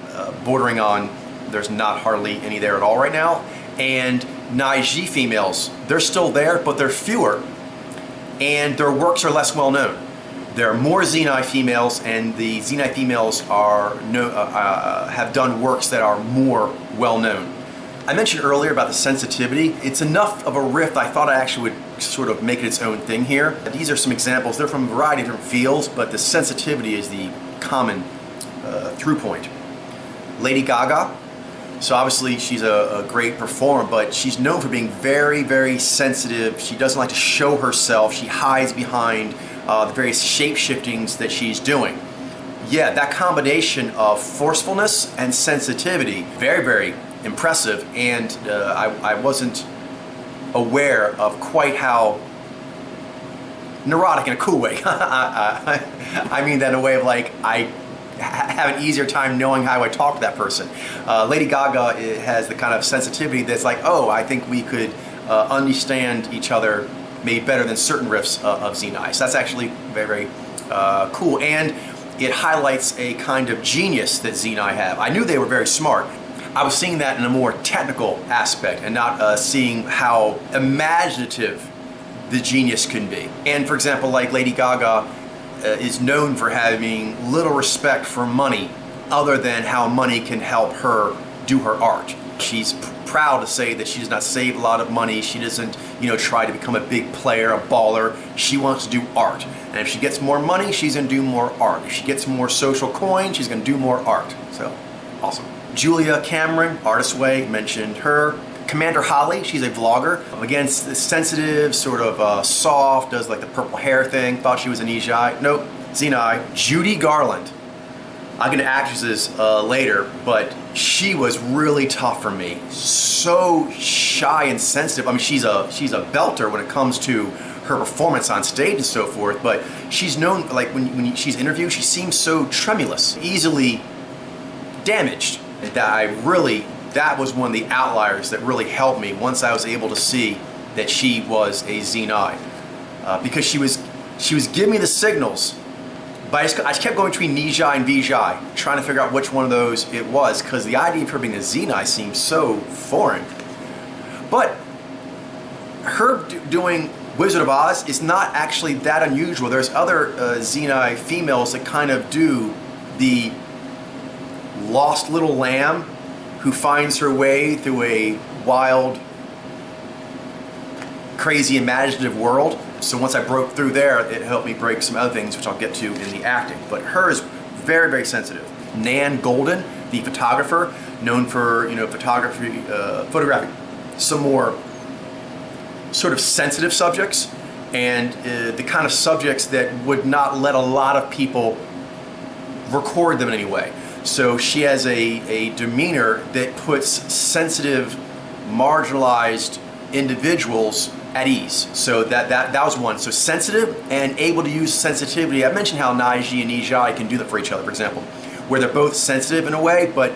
bordering on there's not hardly any there at all right now. And Naiji females, they're still there, but they're fewer, and their works are less well known. There are more Zyy'nai females, and the Zyy'nai females have done works that are more well known. I mentioned earlier about the sensitivity. It's enough of a riff I thought I actually would sort of make it its own thing here. These are some examples. They're from a variety of different fields, but the sensitivity is the common through point. Lady Gaga. So obviously she's a great performer, but she's known for being very, very sensitive. She doesn't like to show herself. She hides behind the various shape-shiftings that she's doing. Yeah, that combination of forcefulness and sensitivity, very, very impressive, and I wasn't aware of quite how neurotic in a cool way. I mean that in a way of like, I have an easier time knowing how I talk to that person. Lady Gaga has the kind of sensitivity that's like, oh, I think we could understand each other maybe better than certain riffs of Zyy'nai. So that's actually very, very cool, and it highlights a kind of genius that Zyy'nai have. I knew they were very smart. I was seeing that in a more technical aspect and not seeing how imaginative the genius can be. And for example, like Lady Gaga is known for having little respect for money other than how money can help her do her art. She's proud to say that she does not save a lot of money. She doesn't, you know, try to become a big player, a baller. She wants to do art. And if she gets more money, she's going to do more art. If she gets more social coin, she's going to do more art. So, awesome. Julia Cameron, Artist Way, mentioned her. Commander Holly, she's a vlogger. Again, sensitive, sort of soft, does like the purple hair thing. Thought she was an Nijai. Nope, Zyy'nai. Judy Garland. I'll get into actresses later, but she was really tough for me. So shy and sensitive. I mean, she's a belter when it comes to her performance on stage and so forth, but she's known, like when she's interviewed, she seems so tremulous, easily damaged. That was one of the outliers that really helped me once I was able to see that she was a Zyy'nai, because she was giving me the signals, but I just kept going between Nijai and Vijay, trying to figure out which one of those it was, because the idea of her being a Zyy'nai seems so foreign. But her doing Wizard of Oz is not actually that unusual. There's other Zyy'nai females that kind of do the lost little lamb who finds her way through a wild, crazy, imaginative world. So once I broke through there, it helped me break some other things, which I'll get to in the acting. But her is very, very sensitive. Nan Golden, the photographer, known for photographing some more sort of sensitive subjects, and the kind of subjects that would not let a lot of people record them in any way. So she has a demeanor that puts sensitive, marginalized individuals at ease. So that was one. So sensitive and able to use sensitivity. I mentioned how Naiji and Nijai can do that for each other, for example, where they're both sensitive in a way, but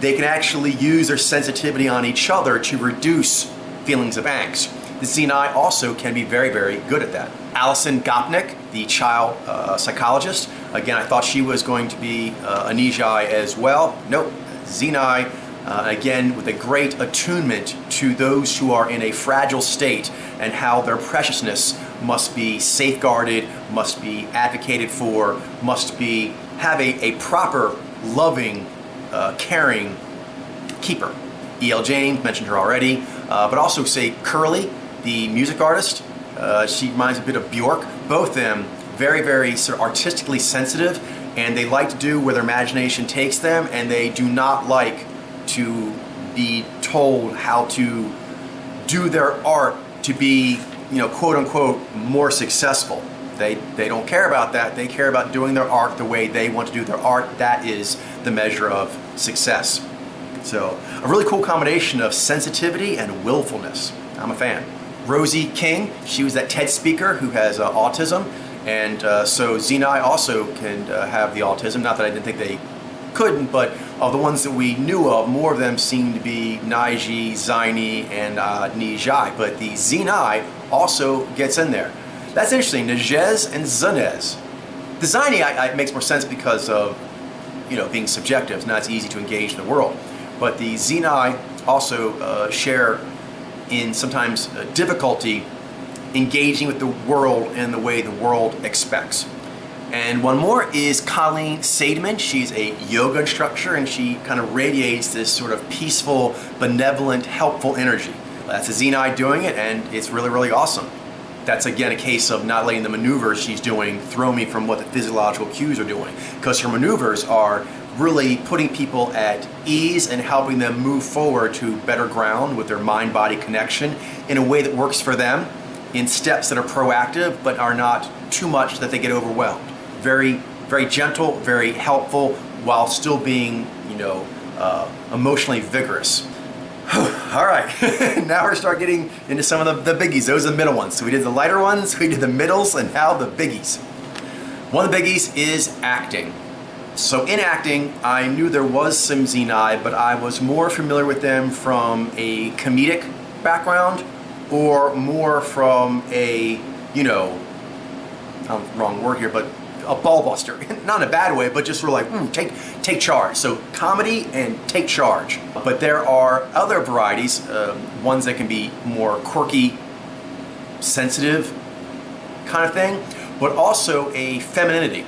they can actually use their sensitivity on each other to reduce feelings of angst. The Zyy'nai also can be very, very good at that. Alison Gopnik, the child psychologist, again, I thought she was going to be a Nijai as well. Nope, Zyy'nai, again, with a great attunement to those who are in a fragile state and how their preciousness must be safeguarded, must be advocated for, must be have a proper, loving, caring keeper. E.L. James, mentioned her already, but also say Curly, the music artist. She reminds me a bit of Bjork. Both of them very, very sort of artistically sensitive, and they like to do where their imagination takes them, and they do not like to be told how to do their art to be, quote unquote, more successful. They don't care about that. They care about doing their art the way they want to do their art. That is the measure of success. So a really cool combination of sensitivity and willfulness. I'm a fan. Rosie King, she was that TED speaker who has autism, and so Zyy'nai also can have the autism. Not that I didn't think they couldn't, but of the ones that we knew of, more of them seem to be Naiji, Zyy'nai, and Nijai, but the Zyy'nai also gets in there. That's interesting, Nijez and Zunez. The Zyy'nai makes more sense because of, being subjective. It's not as easy to engage the world. But the Zyy'nai also share in sometimes difficulty engaging with the world in the way the world expects. And one more is Colleen Seidman. She's a yoga instructor, and she kind of radiates this sort of peaceful, benevolent, helpful energy. That's a Zyy'nai doing it, and it's really, really awesome. That's again a case of not letting the maneuvers she's doing throw me from what the physiological cues are doing, because her maneuvers are really putting people at ease and helping them move forward to better ground with their mind-body connection in a way that works for them, in steps that are proactive but are not too much that they get overwhelmed. Very, very gentle, very helpful, while still being, emotionally vigorous. All right, now we're start getting into some of the biggies. Those are the middle ones. So we did the lighter ones, we did the middles, and now the biggies. One of the biggies is acting. So in acting, I knew there was some Zyy'nai, but I was more familiar with them from a comedic background, or more from a, wrong word here, but a ball buster. Not in a bad way, but just sort of like, take charge. So comedy and take charge. But there are other varieties, ones that can be more quirky, sensitive kind of thing, but also a femininity.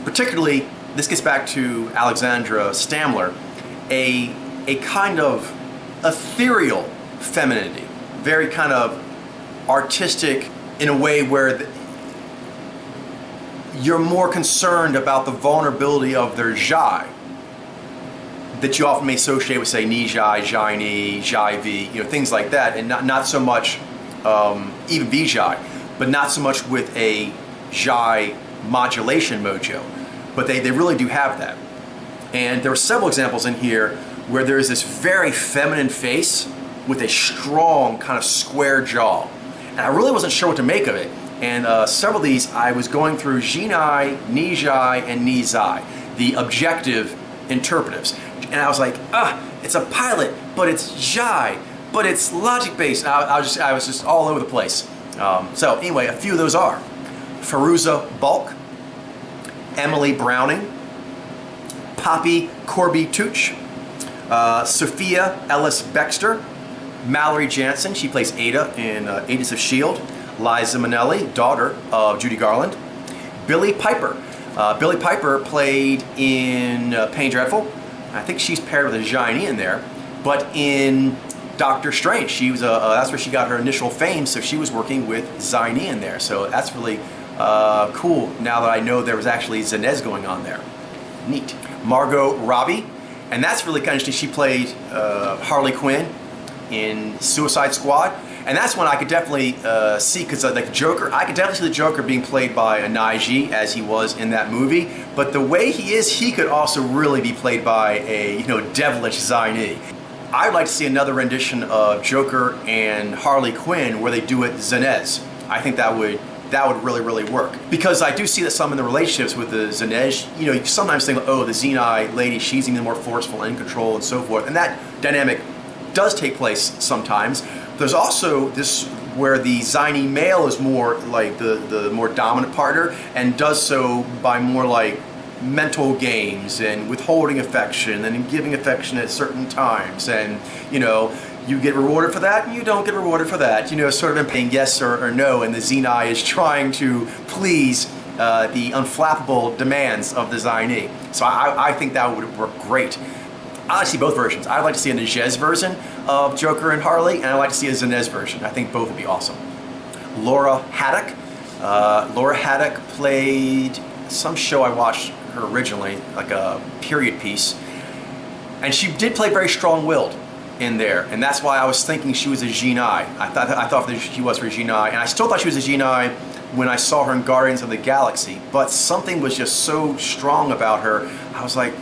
Particularly, this gets back to Alexandra Stamler, a kind of ethereal femininity, very kind of artistic in a way where you're more concerned about the vulnerability of their zhai that you often may associate with, say, Nijai, Zyy'nai, Zhai-Vi, things like that, and not so much, even Vijay, but not so much with a zhai modulation mojo. But they really do have that. And there are several examples in here where there is this very feminine face with a strong kind of square jaw. And I really wasn't sure what to make of it. And several of these I was going through Zyy'nai, Nijai, and Nizai, the objective interpretives. And I was like, it's a pilot, but it's zhai, but it's logic-based. I was just all over the place. So anyway, a few of those are Feruza Balk, Emily Browning, Poppy Corby Tooch, Sophia Ellis Bextor, Mallory Jansen, she plays Ada in Agents of S.H.I.E.L.D., Liza Minnelli, daughter of Judy Garland, Billie Piper. Billie Piper played in Penny Dreadful. I think she's paired with a Zyy'nai in there, but in Doctor Strange, she was that's where she got her initial fame, so she was working with Zyy'nai in there. So that's really cool now that I know there was actually Zenez going on there. Neat. Margot Robbie, and that's really kind of interesting. She played Harley Quinn in Suicide Squad, and that's one I could definitely see, because like Joker, I could definitely see the Joker being played by a Naiji as he was in that movie, but the way he is, he could also really be played by a devilish Zyy'nai. I'd like to see another rendition of Joker and Harley Quinn where they do it Zenez. I think that would really, really work. Because I do see that some in the relationships with the Zenez, you sometimes think, oh, the Zyy'nai lady, she's even more forceful and in control and so forth. And that dynamic does take place sometimes. There's also this where the Zyy'nai male is more like the more dominant partner, and does so by more like mental games and withholding affection and giving affection at certain times, and you get rewarded for that and you don't get rewarded for that, sort of saying yes or no, and the Zyy'nai is trying to please the unflappable demands of the Zyy'nai. So I think that would work great. I like to see both versions. I'd like to see a Nigez version of Joker and Harley, and I'd like to see a Zyy'nai version. I think both would be awesome. Laura Haddock. Laura Haddock played some show I watched her originally, like a period piece, and she did play very strong-willed in there, and that's why I was thinking she was a Zyy'nai. I thought that she was for Zyy'nai, and I still thought she was a Zyy'nai when I saw her in Guardians of the Galaxy, but something was just so strong about her, I was like,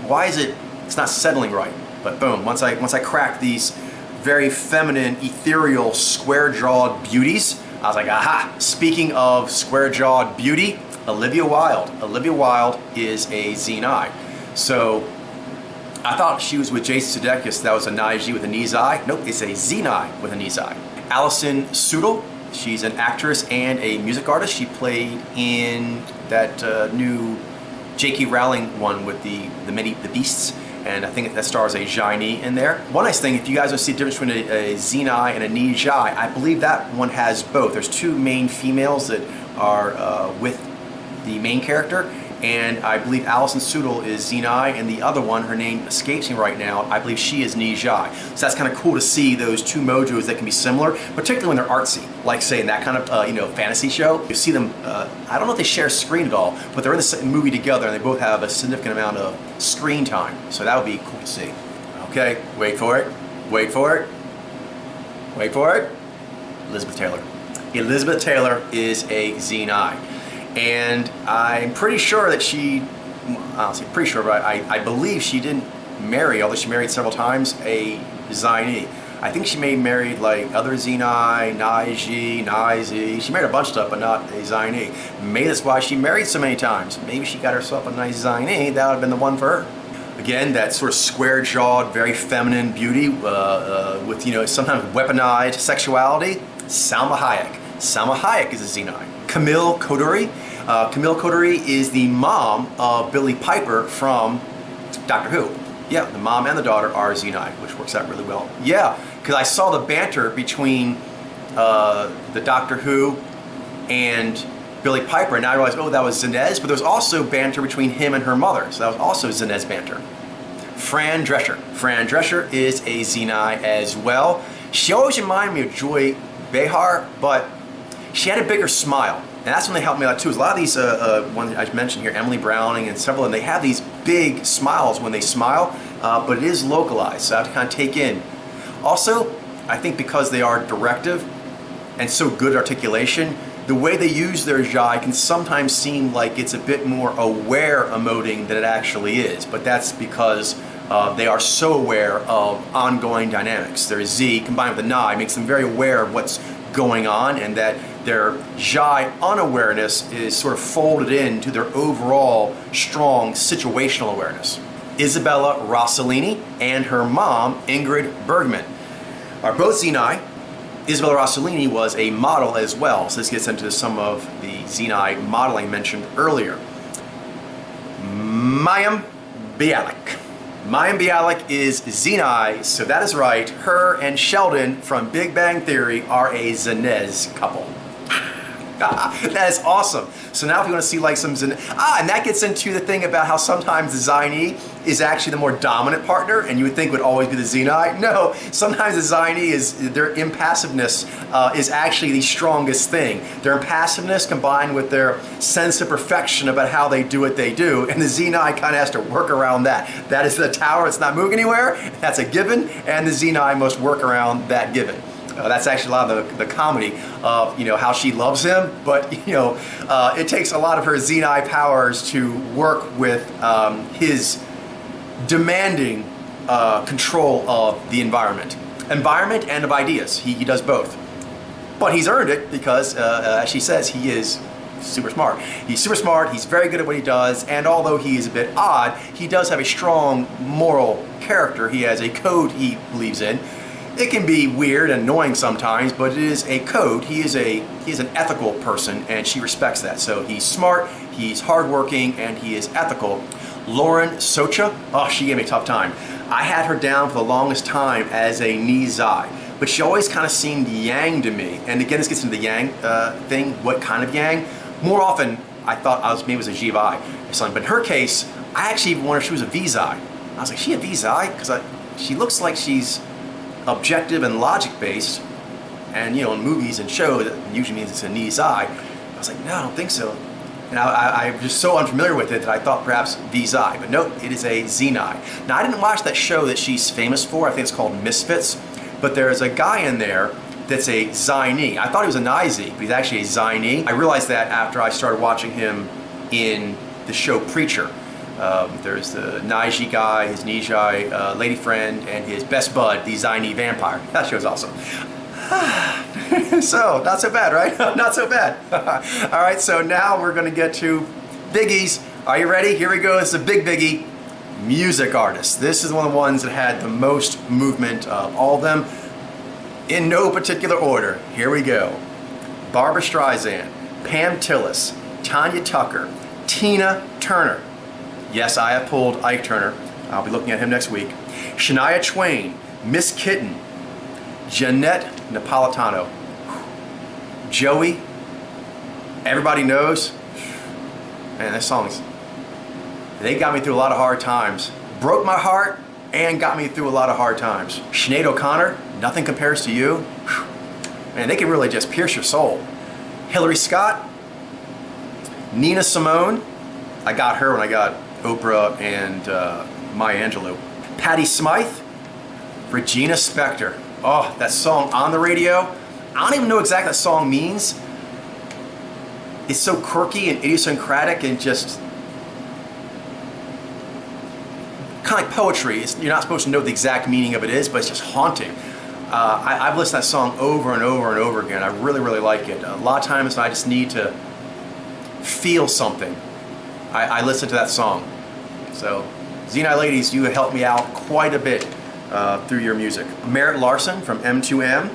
why is it's not settling right? But boom, once I cracked these very feminine, ethereal, square-jawed beauties, I was like, aha! Speaking of square-jawed beauty, Olivia Wilde. Olivia Wilde is a Zyy'nai. So I thought she was with Jason Sudeikis. That was a Nai with a Zyy'nai. Nope, it's a Zyy'nai with a Zyy'nai. Alison Sudol. She's an actress and a music artist. She played in that new J.K. Rowling one with the Beasts, and I think that stars a Zyy'nai in there. One nice thing, if you guys want to see the difference between a Zyy'nai and a Nijai, I believe that one has both. There's two main females that are with the main character, and I believe Alison Sudol is Zyy'nai, and the other one, her name escapes me right now, I believe she is Nijai. So that's kind of cool to see those two mojos that can be similar, particularly when they're artsy, like say in that kind of fantasy show. You see them, I don't know if they share screen at all, but they're in the movie together and they both have a significant amount of screen time. So that would be cool to see. Okay, wait for it, wait for it, wait for it. Elizabeth Taylor. Elizabeth Taylor is a Zyy'nai. And I'm pretty sure that I don't say pretty sure, but I believe she didn't marry, although she married several times, a Zyy'nai. I think she may have married like other Zyy'nai, Naiji, Naizi. She married a bunch of stuff, but not a Zyy'nai. Maybe that's why she married so many times. Maybe she got herself a nice Zyy'nai. That would have been the one for her. Again, that sort of square-jawed, very feminine beauty with sometimes weaponized sexuality. Salma Hayek. Salma Hayek is a Zyy'nai. Camille Coduri. Camille Coduri is the mom of Billie Piper from Doctor Who. Yeah, the mom and the daughter are Zyy'nai, which works out really well. Yeah, because I saw the banter between the Doctor Who and Billie Piper, and now I realized, oh, that was Zynez, but there was also banter between him and her mother, so that was also Zynez banter. Fran Drescher. Fran Drescher is a Zyy'nai as well. She always reminded me of Joy Behar, but she had a bigger smile, and that's when they helped me out too. A lot of these ones I mentioned here, Emily Browning and several of them, they have these big smiles when they smile, but it is localized, so I have to kind of take in. Also, I think because they are directive and so good articulation, the way they use their zhai can sometimes seem like it's a bit more aware emoting than it actually is, but that's because they are so aware of ongoing dynamics. Their Z combined with the Nai makes them very aware of what's going on, and that their zhai unawareness is sort of folded into their overall strong situational awareness. Isabella Rossellini and her mom, Ingrid Bergman, are both Zyy'nai. Isabella Rossellini was a model as well, so this gets into some of the Zyy'nai modeling mentioned earlier. Mayim Bialik. Mayim Bialik is Zyy'nai, so that is right. Her and Sheldon from Big Bang Theory are a Zynez couple. That is awesome. So now if you want to see like some and that gets into the thing about how sometimes the Zyy'nai is actually the more dominant partner, and you would think would always be the Zyy'nai. No, sometimes the Zyy'nai is, their impassiveness is actually the strongest thing. Their impassiveness combined with their sense of perfection about how they do what they do, and the Zyy'nai kind of has to work around that. That is the tower, it's not moving anywhere, that's a given, and the Zyy'nai must work around that given. That's actually a lot of the comedy of how she loves him, but it takes a lot of her Zyy'nai powers to work with his demanding control of the environment and of ideas. He does both, but he's earned it because, as she says, he is super smart. He's super smart. He's very good at what he does, and although he is a bit odd, he does have a strong moral character. He has a code he believes in. It can be weird and annoying sometimes, but it is a code. He is an ethical person, and she respects that. So he's smart, he's hardworking, and he is ethical. Lauren Socha, oh, she gave me a tough time. I had her down for the longest time as a Zai, but she always kind of seemed yang to me. And again, this gets into the yang thing. What kind of yang? More often, I thought maybe it was a Jivai or something. But in her case, I actually even wondered if she was a Zai. I was like, she a Zyy'nai? Because she looks like she's objective and logic based, and you know, in movies and shows that usually means it's a Zyy'nai. I was like, no, I don't think so. And I'm just so unfamiliar with it that I thought perhaps Zyy'nai, but nope, it is a Zyy'nai. Now I didn't watch that show that she's famous for. I think it's called Misfits, but there's a guy in there that's a Zyy'nai. I thought he was a Nizi, but he's actually a Zyy'nai. I realized that after I started watching him in the show Preacher. There's the Naiji guy, his Nijai lady friend, and his best bud, the Zyy'nai vampire. That show's awesome. So, not so bad, right? Not so bad. All right, so now we're gonna get to biggies. Are you ready? Here we go, it's a big biggie. Music artists. This is one of the ones that had the most movement of all of them. In no particular order. Here we go. Barbra Streisand, Pam Tillis, Tanya Tucker, Tina Turner. Yes, I have pulled Ike Turner. I'll be looking at him next week. Shania Twain, Miss Kitten, Jeanette Napolitano, Joey. Everybody knows. Man, those songs, they got me through a lot of hard times. Broke my heart and got me through a lot of hard times. Sinead O'Connor, Nothing Compares to You. Man, they can really just pierce your soul. Hillary Scott, Nina Simone. I got her when I got Oprah and Maya Angelou. Patti Smythe, Regina Spektor. Oh, that song On the Radio. I don't even know exactly what that song means. It's so quirky and idiosyncratic and just kind of like poetry. You're not supposed to know what the exact meaning of it is, but it's just haunting. I've listened to that song over and over and over again. I really, really like it. A lot of times I just need to feel something. I listen to that song. So, Zyy'nai ladies, you have helped me out quite a bit through your music. Merritt Larson from M2M,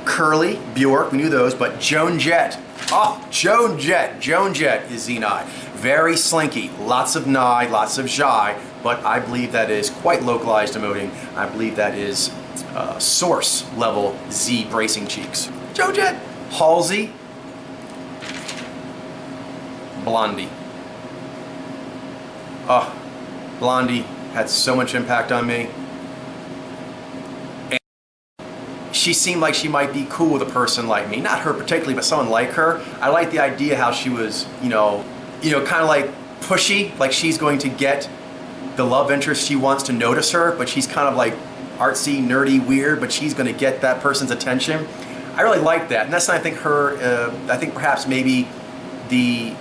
Curly, Bjork, we knew those, but Joan Jett. Oh, Joan Jett. Joan Jett is Zyy'nai. Very slinky, lots of nai, lots of zhai, but I believe that is quite localized emoting. I believe that is source level Z bracing cheeks. Joan Jett. Halsey, Blondie. Oh, Blondie had so much impact on me. And she seemed like she might be cool with a person like me. Not her particularly, but someone like her. I like the idea how she was, you know, kind of like pushy, like she's going to get the love interest she wants to notice her, but she's kind of like artsy, nerdy, weird, but she's going to get that person's attention. I really like that, and that's I think I think perhaps maybe the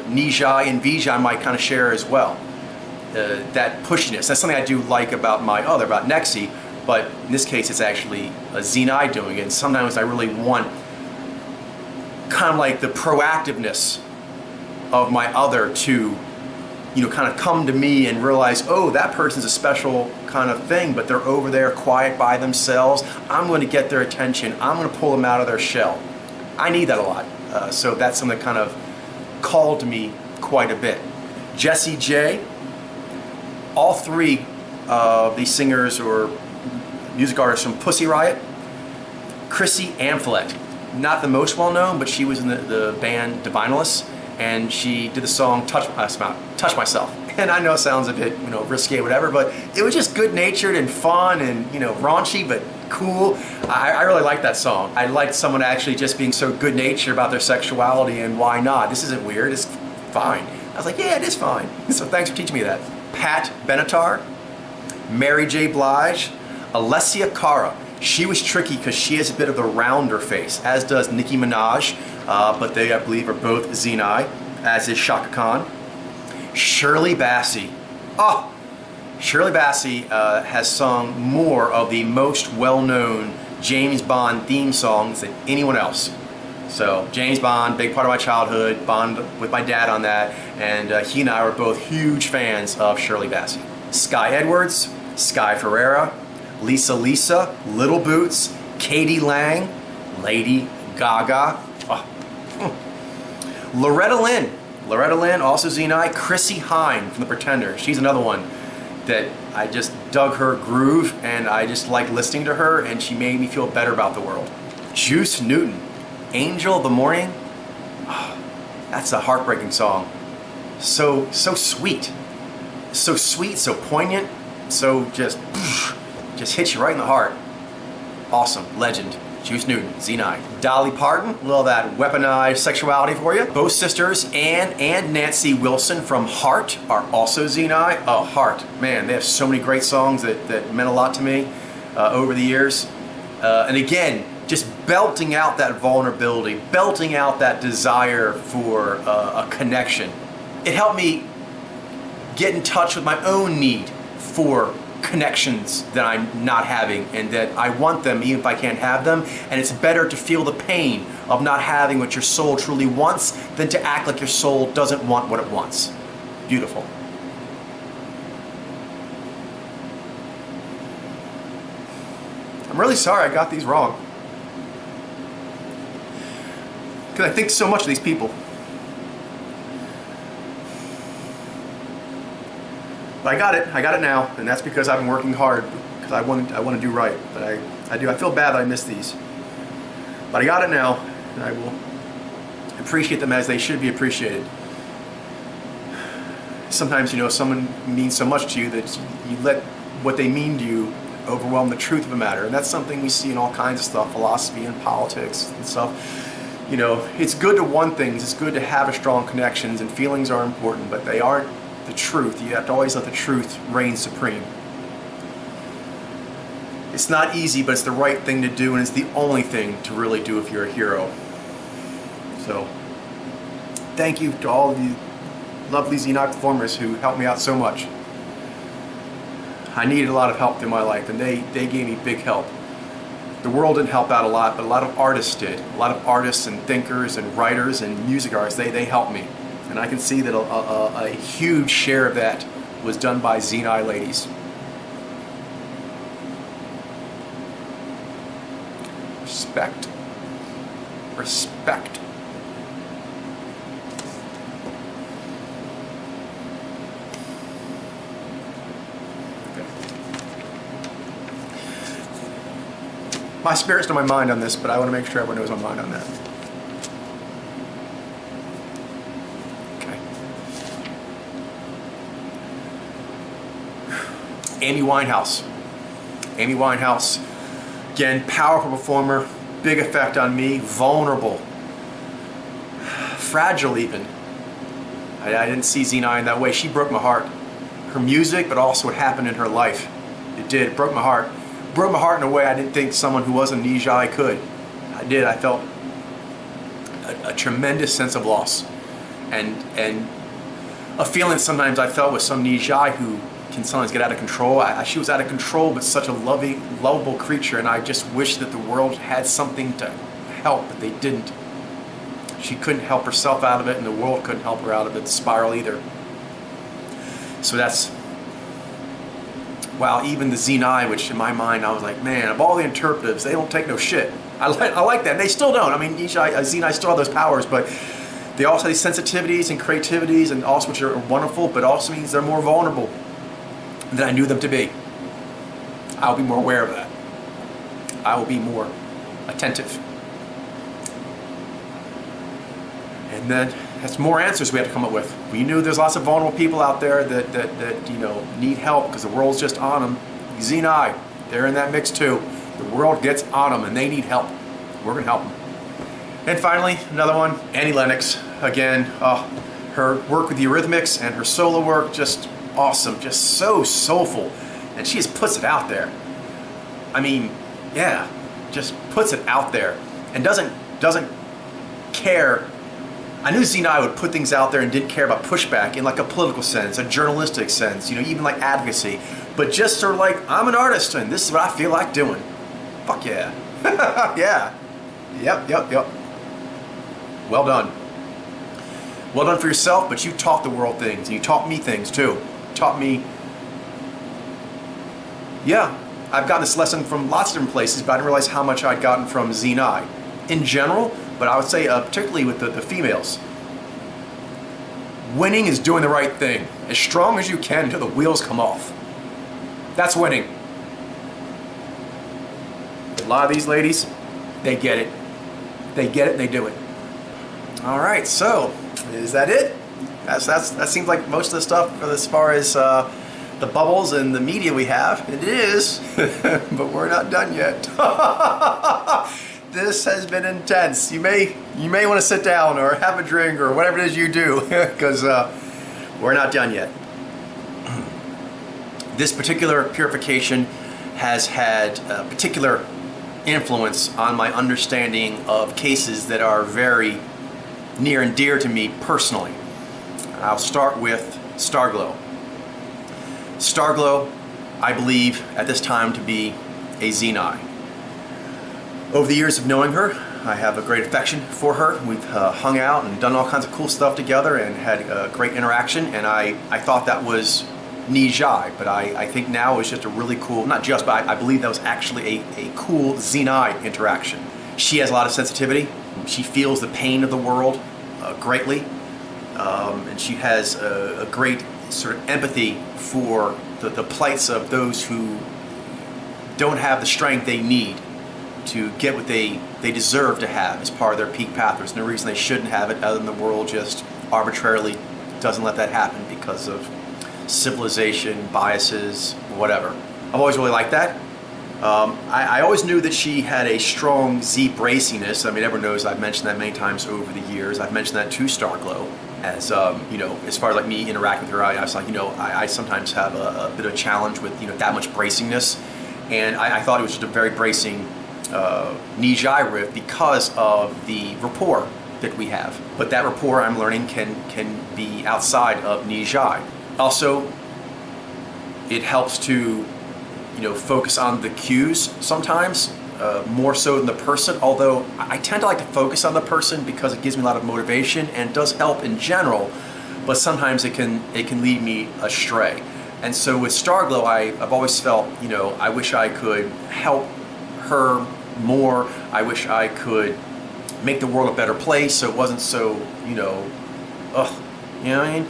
Nijai and Vijay might kind of share as well. That pushiness. That's something I do like about about Nexi, but in this case it's actually a Zyy'nai doing it. And sometimes I really want kind of like the proactiveness of my other to, kind of come to me and realize, oh, that person's a special kind of thing, but they're over there quiet by themselves. I'm going to get their attention. I'm going to pull them out of their shell. I need that a lot. So that's something that kind of called to me quite a bit. Jessie J. All three of these singers or music artists from Pussy Riot. Chrissy Amphlett. Not the most well known, but she was in the band Divinalists, and she did the song Touch Myself. And I know it sounds a bit risque, whatever, but it was just good natured and fun and raunchy but cool. I really liked that song. I liked someone actually just being so good natured about their sexuality, and why not? This isn't weird, it's fine. I was like, yeah, it is fine. So thanks for teaching me that. Pat Benatar, Mary J. Blige, Alessia Cara. She was tricky because she has a bit of the rounder face, as does Nicki Minaj, but they, I believe, are both Zyy'nai, as is Shaka Khan. Shirley Bassey. Oh, Shirley Bassey has sung more of the most well-known James Bond theme songs than anyone else. So James Bond, big part of my childhood, bond with my dad on that, and he and I were both huge fans of Shirley Bassey. Sky Edwards, Sky Ferreira, Lisa, Little Boots, Katie Lang, Lady Gaga, Loretta Lynn, also Zyy'nai. Chrissy Hine from The Pretenders. She's another one that I just dug her groove, and I just like listening to her, and she made me feel better about the world. Juice Newton, Angel of the Morning. Oh, that's a heartbreaking song. So sweet. So sweet, so poignant, so just hits you right in the heart. Awesome, legend. Juice Newton, Zyy'nai. Dolly Parton, a little of that weaponized sexuality for you. Both sisters, Ann and Nancy Wilson from Heart, are also Zyy'nai. Oh, Heart, man, they have so many great songs that meant a lot to me over the years. And again, just belting out that vulnerability, belting out that desire for a connection. It helped me get in touch with my own need for connections that I'm not having, and that I want them even if I can't have them. And it's better to feel the pain of not having what your soul truly wants than to act like your soul doesn't want what it wants. Beautiful. I'm really sorry I got these wrong, because I think so much of these people. But I got it now, and that's because I've been working hard, because I want to do right. But I feel bad that I missed these. But I got it now, and I will appreciate them as they should be appreciated. Sometimes, someone means so much to you that you let what they mean to you overwhelm the truth of a matter. And that's something we see in all kinds of stuff, philosophy and politics and stuff. It's good to want things, it's good to have a strong connections, and feelings are important, but they aren't the truth. You have to always let the truth reign supreme. It's not easy, but it's the right thing to do, and it's the only thing to really do if you're a hero. So, thank you to all of you lovely Zyy'nai performers who helped me out so much. I needed a lot of help in my life, and they gave me big help. The world didn't help out a lot, but a lot of artists did. A lot of artists and thinkers and writers and music artists, they helped me. And I can see that a huge share of that was done by Zyy'nai ladies. Respect. Respect. Okay. My spirit's on my mind on this, but I want to make sure everyone knows my mind on that. Amy Winehouse. Amy Winehouse, again, powerful performer, big effect on me, vulnerable, fragile even. I didn't see Zyy'nai in that way. She broke my heart. Her music, but also what happened in her life. It did. It broke my heart. Broke my heart in a way I didn't think someone who was amnesia could. I did. I felt a tremendous sense of loss, and a feeling sometimes I felt with some amnesia who can sometimes get out of control. She was out of control, but such a lovable creature, and I just wish that the world had something to help, but they didn't. She couldn't help herself out of it, and the world couldn't help her out of the spiral either. So that's, wow, even the Zyy'nai, which in my mind I was like, man, of all the interpretives, they don't take no shit. I like that, and they still don't. I mean, Zyy'nai still have those powers, but they also have these sensitivities and creativities, and also which are wonderful, but also means they're more vulnerable than I knew them to be. I'll be more aware of that. I will be more attentive. And then that's more answers we have to come up with. We knew there's lots of vulnerable people out there that need help because the world's just on them. Zyy'nai, they're in that mix too. The world gets on them and they need help. We're gonna help them. And finally, another one, Annie Lennox. Again, her work with the Eurythmics and her solo work, just awesome, just so soulful, and she just puts it out there. I mean, yeah, just puts it out there, and doesn't care. I knew Zyy'nai would put things out there and didn't care about pushback in like a political sense, a journalistic sense, even like advocacy, but just sort of like, I'm an artist and this is what I feel like doing. Fuck yeah. Yeah. Yep. Well done. Well done for yourself, but you taught the world things, and you taught me things too. Taught me, yeah, I've gotten this lesson from lots of different places, but I didn't realize how much I'd gotten from Zyy'nai in general, but I would say particularly with the females. Winning is doing the right thing as strong as you can until the wheels come off. That's winning. A lot of these ladies, they get it. They get it and they do it. All right, so is that it? That seems like most of the stuff as far as the bubbles and the media we have. It is, but we're not done yet. This has been intense. You may want to sit down or have a drink or whatever it is you do, because we're not done yet. This particular purification has had a particular influence on my understanding of cases that are very near and dear to me personally. I'll start with Starglow. Starglow, I believe at this time to be a Zyy'nai. Over the years of knowing her, I have a great affection for her. We've hung out and done all kinds of cool stuff together and had a great interaction, and I thought that was Zyy'nai, but I think now it's just a really cool, not just, but I believe that was actually a cool Zyy'nai interaction. She has a lot of sensitivity. She feels the pain of the world greatly, and she has a great sort of empathy for the plights of those who don't have the strength they need to get what they deserve to have as part of their peak path. There's no reason they shouldn't have it other than the world just arbitrarily doesn't let that happen because of civilization, biases, whatever. I've always really liked that. I always knew that she had a strong Z braciness. I mean, everyone knows I've mentioned that many times over the years. I've mentioned that to Starglow. As as far as like me interacting with her, I was like, I sometimes have a bit of a challenge with that much bracingness, and I thought it was just a very bracing Zyy'nai riff because of the rapport that we have. But that rapport, I'm learning, can be outside of Zyy'nai. Also, it helps to focus on the cues sometimes, more so than the person, although I tend to like to focus on the person because it gives me a lot of motivation and does help in general, but sometimes it can lead me astray. And so with Starglow, I've always felt, I wish I could help her more. I wish I could make the world a better place so it wasn't so, you know what I mean?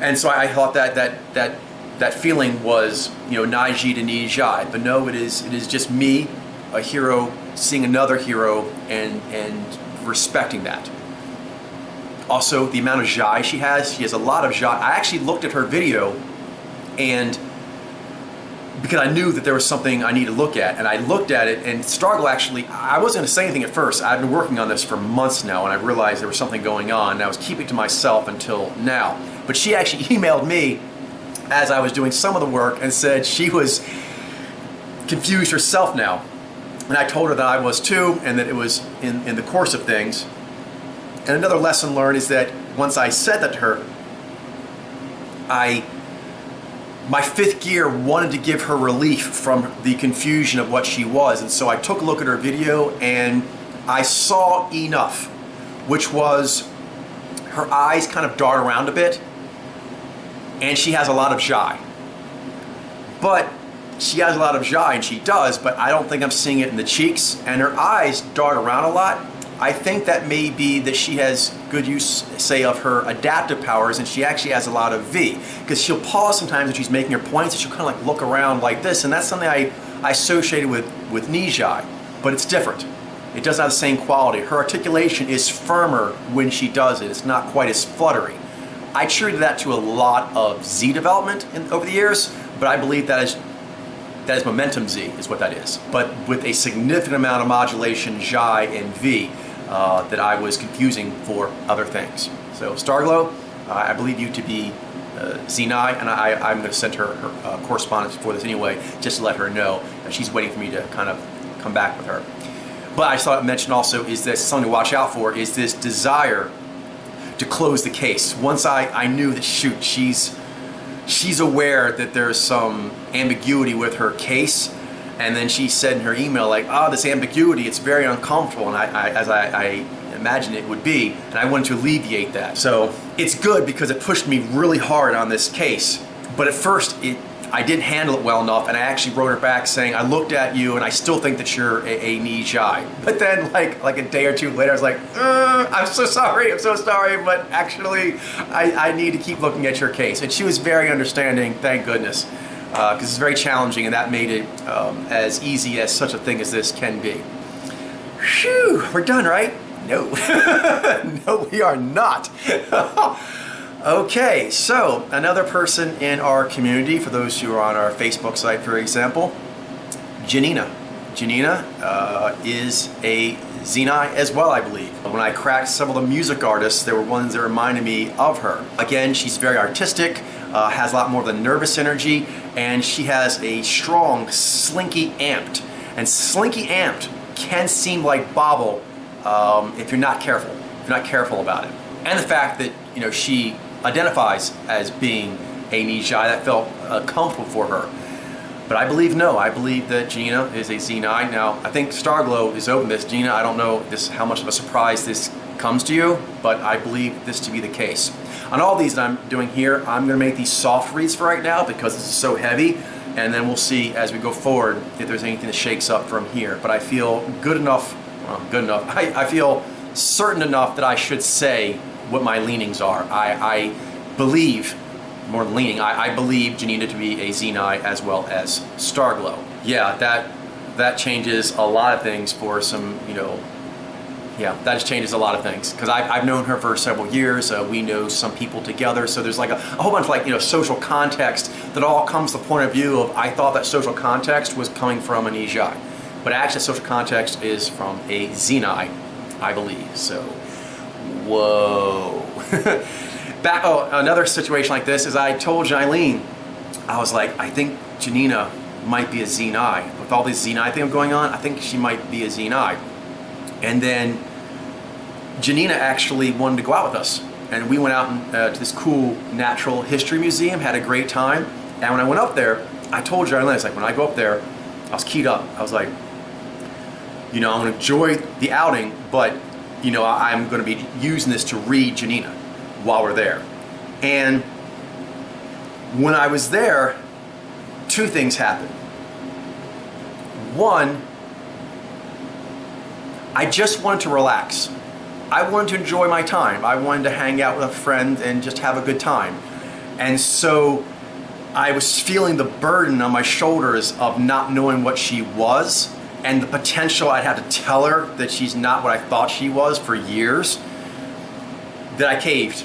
And so I thought that feeling was, Naiji to Nijai, but no, it is just me, a hero, seeing another hero and respecting that. Also, the amount of Zai she has a a lot of Zai. I actually looked at her video, and because I knew that there was something I needed to look at, and I looked at it, and Starglow actually, I wasn't going to say anything at first. I've been working on this for months now, and I realized there was something going on, and I was keeping it to myself until now. But she actually emailed me as I was doing some of the work and said she was confused herself now. And I told her that I was too, and that it was in the course of things. And another lesson learned is that once I said that to her, my fifth gear wanted to give her relief from the confusion of what she was. And so I took a look at her video and I saw enough, which was her eyes kind of dart around a bit, and she has a lot of Zai. But she has a lot of Zai, and she does, but I don't think I'm seeing it in the cheeks, and her eyes dart around a lot. I think that may be that she has good use, say, of her adaptive powers, and she actually has a lot of V, because she'll pause sometimes when she's making her points, and she'll kind of like look around like this, and that's something I associated with Nijai, but it's different. It doesn't have the same quality. Her articulation is firmer when she does it. It's not quite as fluttery. I attributed that to a lot of Z development over the years, but I believe that is momentum Z is what that is, but with a significant amount of modulation, Zai and V, that I was confusing for other things. So Starglow, I believe you to be Zyy'nai, and I'm going to send her correspondence for this anyway, just to let her know that she's waiting for me to kind of come back with her. But I just thought I'd mention also is this something to watch out for, is this desire to close the case. Once I knew that, shoot, she's aware that there's some ambiguity with her case, and then she said in her email, like, this ambiguity, it's very uncomfortable, and I imagine it would be, and I wanted to alleviate that. So it's good because it pushed me really hard on this case, but at first I didn't handle it well enough, and I actually wrote her back saying, I looked at you and I still think that you're a Nijai. But then like a day or two later, I was like, I'm so sorry, but actually I need to keep looking at your case. And she was very understanding, thank goodness, because it's very challenging, and that made it as easy as such a thing as this can be. Phew, we're done, right? No. No, we are not. Okay, so another person in our community, for those who are on our Facebook site, for example, Zyy'nai. Zyy'nai is a Zyy'nai as well, I believe. When I cracked several of the music artists, there were ones that reminded me of her. Again, she's very artistic, has a lot more of the nervous energy, and she has a strong slinky amped. And slinky amped can seem like bobble if you're not careful about it. And the fact that, you know, she identifies as being a Zyy'nai, that felt comfortable for her. But I believe that Zyy'nai is a Zyy'nai. Now, I think Starglow is open this. Zyy'nai, I don't know how much of a surprise this comes to you, but I believe this to be the case. On all these that I'm doing here, I'm going to make these soft reads for right now because this is so heavy, and then we'll see as we go forward if there's anything that shakes up from here. But I feel I feel certain enough that I should say what my leanings are. I believe, more than leaning, I believe Zyy'nai to be a Zyy'nai as well as Starglow. Yeah, that changes a lot of things for some, you know, yeah, that just changes a lot of things. Because I've known her for several years, we know some people together, so there's like a whole bunch of like, you know, social context that all comes to the point of view of, I thought that social context was coming from an Zyy'nai. But actually social context is from a Zyy'nai, I believe, so, whoa. Another situation like this is I told Jailene, I was like, I think Janina might be a Zyy'nai. With all this Zyy'nai thing going on, I think she might be a Zyy'nai. And then Janina actually wanted to go out with us. And we went out to this cool natural history museum, had a great time. And when I went up there, I told Jailene, I was like, when I go up there, I was keyed up. I was like, you know, I'm going to enjoy the outing, but, you know, I'm going to be using this to read Janina while we're there. And when I was there, two things happened. One, I just wanted to relax. I wanted to enjoy my time. I wanted to hang out with a friend and just have a good time. And so I was feeling the burden on my shoulders of not knowing what she was and the potential I'd have to tell her that she's not what I thought she was for years, that I caved.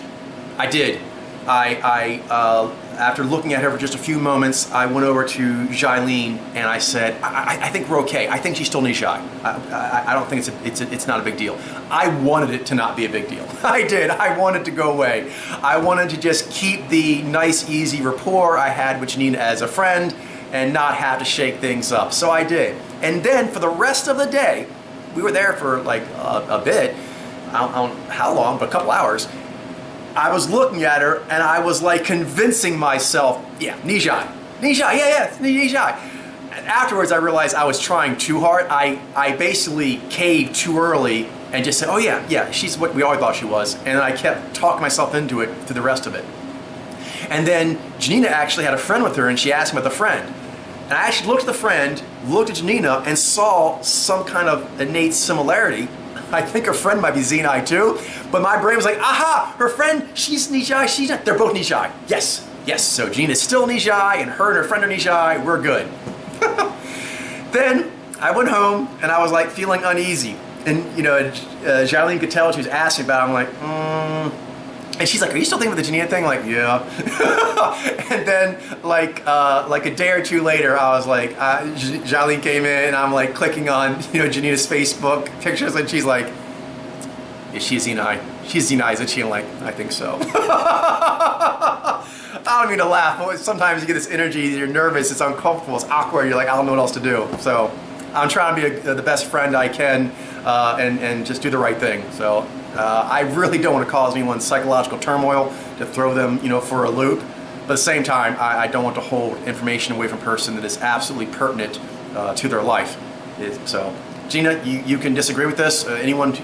I did. After looking at her for just a few moments, I went over to Jailene and I said, I think we're okay. I think she's still Nishai. I don't think it's not a big deal. I wanted it to not be a big deal. I did. I wanted to go away. I wanted to just keep the nice, easy rapport I had with Janina as a friend and not have to shake things up. So I did. And then for the rest of the day, we were there for like a bit, I don't know how long, but a couple hours. I was looking at her and I was like convincing myself, yeah, Nishai, yeah, Nishai. And afterwards I realized I was trying too hard. I basically caved too early and just said, oh yeah, she's what we always thought she was. And I kept talking myself into it through the rest of it. And then Janina actually had a friend with her and she asked me about the friend. And I actually looked at the friend, looked at Janina, and saw some kind of innate similarity. I think her friend might be Zyy'nai too, but my brain was like, aha, her friend, she's Nishai, they're both Nishai. Yes, so Janina's still Nishai, and her friend are Nishai, we're good. Then I went home, and I was like feeling uneasy. And you know, Jailene could tell what she was asking about. I'm like, And she's like, are you still thinking about the Janina thing? I'm like, yeah. And then like a day or two later, I was like, Jailene came in and I'm like clicking on, you know, Janina's Facebook pictures and she's like, is she a Zyy'nai? She's Zyy'nai, isn't she? I'm like, I think so. I don't mean to laugh, but sometimes you get this energy, you're nervous, it's uncomfortable, it's awkward, you're like, I don't know what else to do. So I'm trying to be the best friend I can and just do the right thing. So I really don't want to cause anyone psychological turmoil to throw them, you know, for a loop. But at the same time, I don't want to hold information away from a person that is absolutely pertinent to their life. So, Gina, you can disagree with this. Anyone,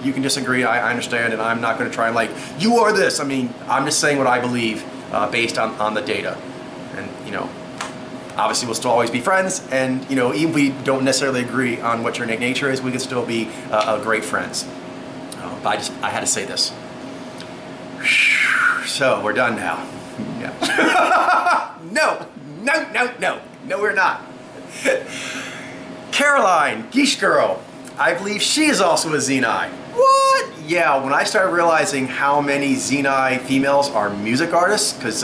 you can disagree. I understand, and I'm not going to try and like, you are this. I mean, I'm just saying what I believe based on the data. And, you know, obviously we'll still always be friends. And, you know, even if we don't necessarily agree on what your innate nature is, we can still be great friends. But I had to say this. So we're done now. No, we're not. Caroline, Geesh Girl, I believe she is also a Zyy'nai. What? Yeah, when I started realizing how many Zyy'nai females are music artists, because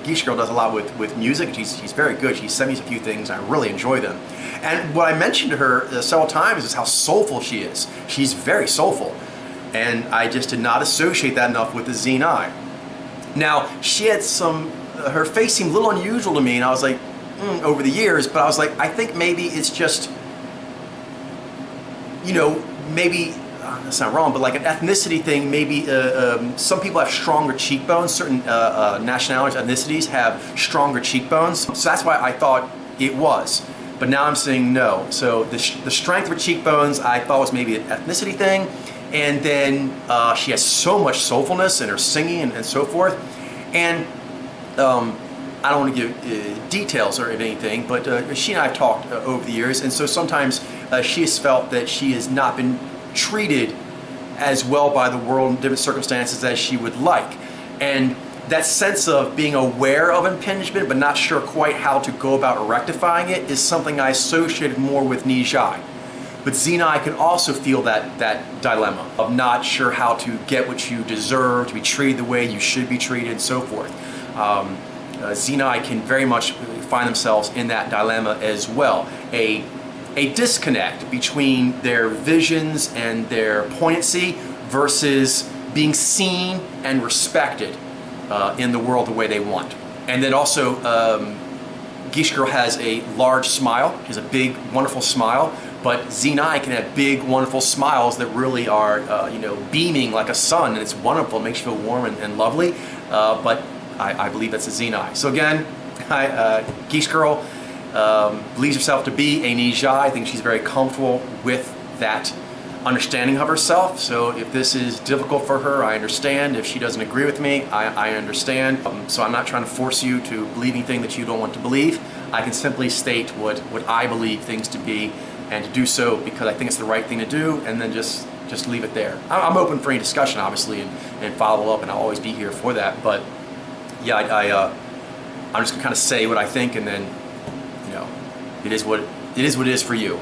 Geisha Girl does a lot with music. She's very good. She sent me a few things. I really enjoy them. And what I mentioned to her several times is how soulful she is. She's very soulful. And I just did not associate that enough with the Zyy'nai. Now, she had her face seemed a little unusual to me, and I was like, over the years, but I was like, I think maybe it's just, maybe, that's not wrong, but like an ethnicity thing, maybe some people have stronger cheekbones, certain nationalities, ethnicities have stronger cheekbones, so that's why I thought it was. But now I'm saying no. So the strength of her cheekbones I thought was maybe an ethnicity thing, and then she has so much soulfulness in her singing and so forth. And I don't want to give details or anything, but she and I have talked over the years, and so sometimes she has felt that she has not been treated as well by the world in different circumstances as she would like. And that sense of being aware of impingement but not sure quite how to go about rectifying it is something I associated more with Zyy'nai. But Zyy'nai can also feel that dilemma of not sure how to get what you deserve, to be treated the way you should be treated, and so forth. Zyy'nai can very much find themselves in that dilemma as well. A disconnect between their visions and their poignancy versus being seen and respected in the world the way they want. And then also, Geisha Girl has a large smile. She has a big, wonderful smile. But Zyy'nai can have big, wonderful smiles that really are, beaming like a sun, and it's wonderful. It makes you feel warm and lovely. But I believe that's a Zyy'nai. So again, Geisha Girl believes herself to be a Zyy'nai. I think she's very comfortable with that understanding of herself. So if this is difficult for her, I understand. If she doesn't agree with me, I understand. So I'm not trying to force you to believe anything that you don't want to believe. I can simply state what I believe things to be, and to do so because I think it's the right thing to do, and then just leave it there. I'm open for any discussion, obviously, and follow up, and I'll always be here for that. But yeah, I'm just gonna kind of say what I think, and then it is what it is for you.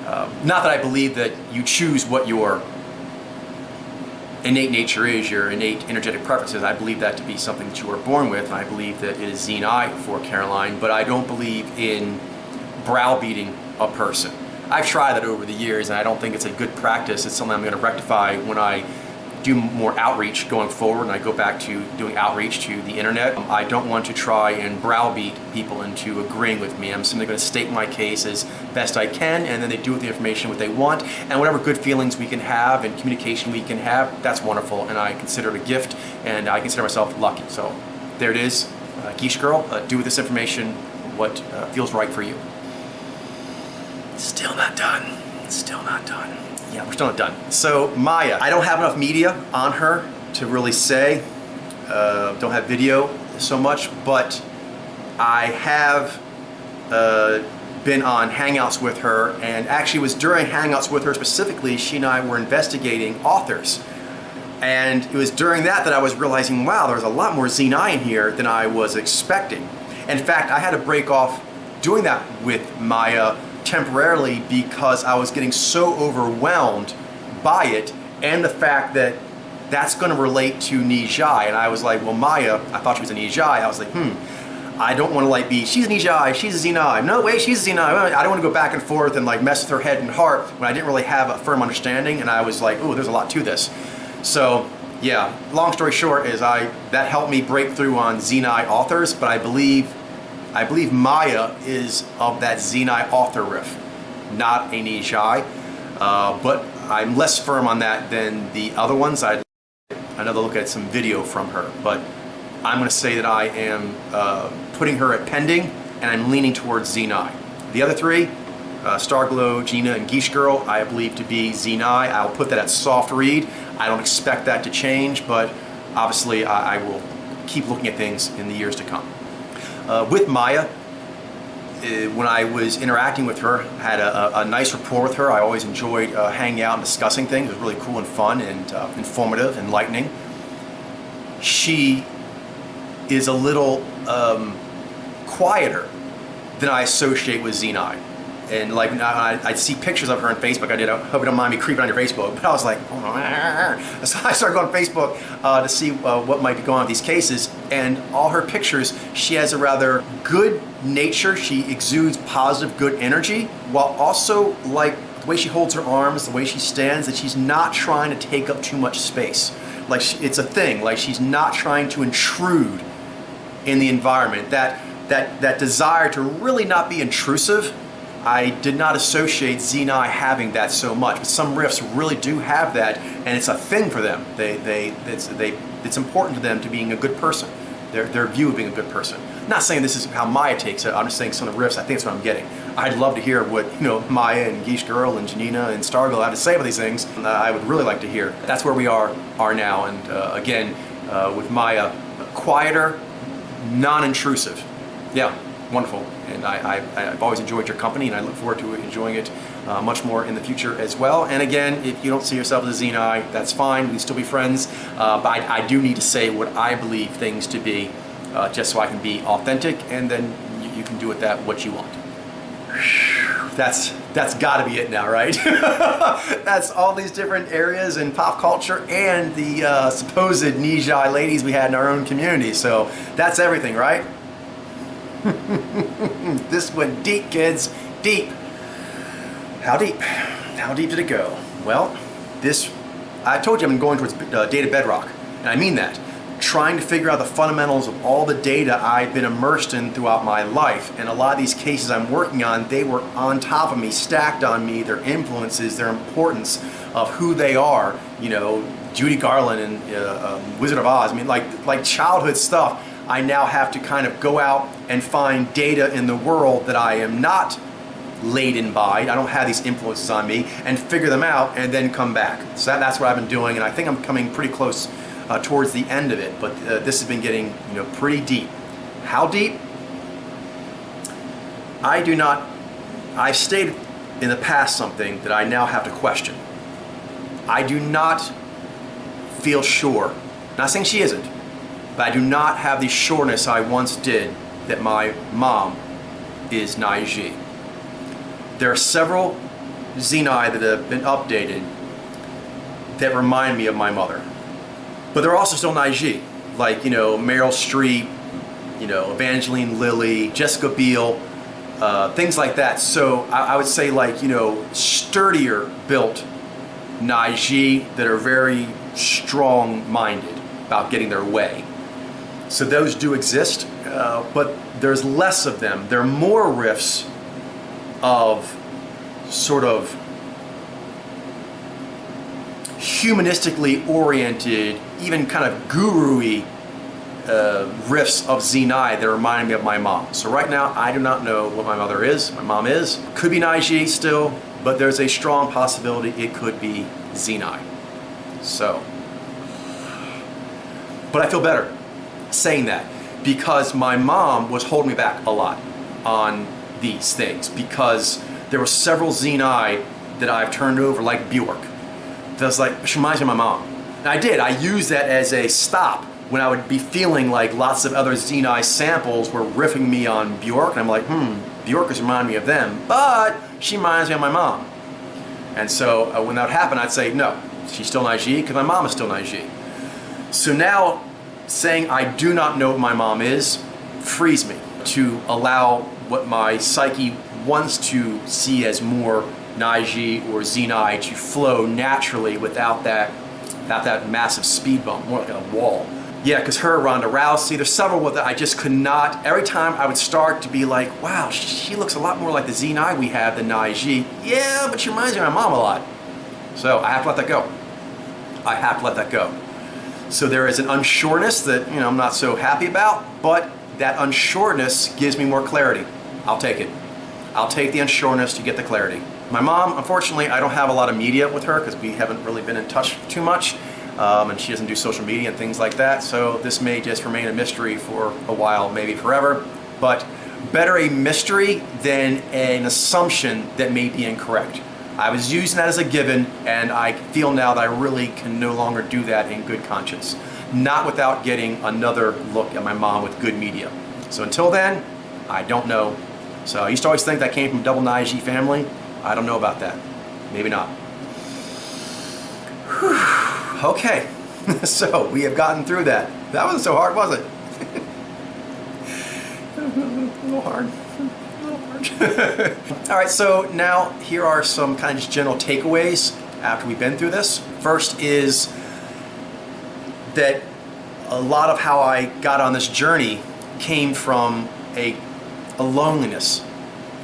Not that I believe that you choose what your innate nature is, your innate energetic preferences. I believe that to be something that you are born with, and I believe that it is Zyy'nai for Caroline, but I don't believe in browbeating a person. I've tried that over the years, and I don't think it's a good practice. It's something I'm going to rectify when I do more outreach going forward, and I go back to doing outreach to the internet. I don't want to try and browbeat people into agreeing with me. I'm simply going to state my case as best I can, and then they do with the information what they want, and whatever good feelings we can have and communication we can have, that's wonderful, and I consider it a gift, and I consider myself lucky. So there it is. Geisha Girl, do with this information what feels right for you. Still not done. Still not done. Yeah, we're still not done. So Maya, I don't have enough media on her to really say. Don't have video so much, but I have been on Hangouts with her, and actually it was during Hangouts with her specifically, she and I were investigating authors. And it was during that I was realizing, wow, there's a lot more Zyy'nai in here than I was expecting. In fact, I had to break off doing that with Maya temporarily because I was getting so overwhelmed by it, and the fact that that's going to relate to Zyy'nai. And I was like, well, Maya, I thought she was a Zyy'nai. I was like, I don't want to be, she's a Zyy'nai, she's a Zyy'nai. No, wait, she's a Zyy'nai. I don't want to go back and forth and mess with her head and heart when I didn't really have a firm understanding, and I was like, oh, there's a lot to this. So yeah, long story short is that helped me break through on Zyy'nai authors, but I believe Maya is of that Zyy'nai author riff, not a Zyy'nai, but I'm less firm on that than the other ones. I'd another look at some video from her, but I'm going to say that I am putting her at pending, and I'm leaning towards Zyy'nai. The other three, Starglow, Gina, and Geisha Girl, I believe to be Zyy'nai. I'll put that at soft read. I don't expect that to change, but obviously I will keep looking at things in the years to come. With Maya, when I was interacting with her, I had a nice rapport with her. I always enjoyed hanging out and discussing things. It was really cool and fun and informative, enlightening. She is a little quieter than I associate with Zyy'nai. And like I'd see pictures of her on Facebook. I hope you don't mind me creeping on your Facebook, but I was like, oh. So I started going on Facebook to see what might be going on with these cases. And all her pictures, she has a rather good nature. She exudes positive, good energy, while also like the way she holds her arms, the way she stands, that she's not trying to take up too much space. Like it's a thing. Like she's not trying to intrude in the environment. That desire to really not be intrusive, I did not associate Zyy'nai having that so much. But some riffs really do have that, and it's a thing for them. It's important to them to being a good person. Their view of being a good person. I'm not saying this is how Maya takes it. I'm just saying some of the riffs. I think that's what I'm getting. I'd love to hear what Maya and Geesh Girl and Janina and Stargirl have to say about these things. I would really like to hear. That's where we are now. And again, with Maya, quieter, non-intrusive. Yeah, wonderful. And I've always enjoyed your company, and I look forward to enjoying it much more in the future as well. And again, if you don't see yourself as a Zyy'nai, that's fine. We can still be friends. But I do need to say what I believe things to be, just so I can be authentic, and then you can do with that what you want. That's got to be it now, right? That's all these different areas in pop culture and the supposed Zyy'nai ladies we had in our own community. So that's everything, right? This went deep, kids. Deep. How deep? How deep did it go? Well, I told you I've been going towards data bedrock, and I mean that. Trying to figure out the fundamentals of all the data I've been immersed in throughout my life. And a lot of these cases I'm working on, they were on top of me, stacked on me, their influences, their importance of who they are. Judy Garland and Wizard of Oz. I mean, like childhood stuff. I now have to kind of go out and find data in the world that I am not laden by. I don't have these influences on me, and figure them out and then come back. So that's what I've been doing, and I think I'm coming pretty close towards the end of it. But this has been getting pretty deep. How deep? I stated in the past something that I now have to question. I do not feel sure. Not saying she isn't. But I do not have the sureness I once did that my mom is Nai Zhi. There are several Zyy'nai that have been updated that remind me of my mother. But they're also still Nai Zhi. Like, Meryl Streep, Evangeline Lilly, Jessica Biel, things like that. So I would say sturdier built Nai Zhi that are very strong-minded about getting their way. So those do exist, but there's less of them. There are more riffs of sort of humanistically oriented, even kind of guru-y riffs of Zyy'nai that remind me of my mom. So right now, I do not know what my mother is, my mom is. Could be Nai Zhi still, but there's a strong possibility it could be Zyy'nai. So, but I feel better saying that, because my mom was holding me back a lot on these things, because there were several Zyy'nai that I've turned over, like Bjork. That was like, she reminds me of my mom. And I did. I used that as a stop when I would be feeling like lots of other Zyy'nai samples were riffing me on Bjork, and I'm like, Bjork is reminding me of them, but she reminds me of my mom. And so when that would happen, I'd say, no, she's still Nai Zhi, because my mom is still Nai Zhi. So now, saying I do not know what my mom is frees me to allow what my psyche wants to see as more Nai Zhi or Zyy'nai to flow naturally without that massive speed bump, more like a wall. Yeah, because her, Ronda Rousey, there's several that I just could not. Every time I would start to be like, wow, she looks a lot more like the Zyy'nai we have than Nai Zhi. Yeah, but she reminds me of my mom a lot. So I have to let that go. I have to let that go. So there is an unsureness that I'm not so happy about, but that unsureness gives me more clarity. I'll take it. I'll take the unsureness to get the clarity. My mom, unfortunately, I don't have a lot of media with her because we haven't really been in touch too much, and she doesn't do social media and things like that. So this may just remain a mystery for a while, maybe forever. But better a mystery than an assumption that may be incorrect. I was using that as a given, and I feel now that I really can no longer do that in good conscience. Not without getting another look at my mom with good media. So until then, I don't know So I used to always think that came from double Naiji family. I don't know about that. Maybe not. Whew. Okay, so we have gotten through that. That wasn't so hard, was it? A little hard. All right, so now here are some kind of just general takeaways after we've been through this. First is that a lot of how I got on this journey came from a loneliness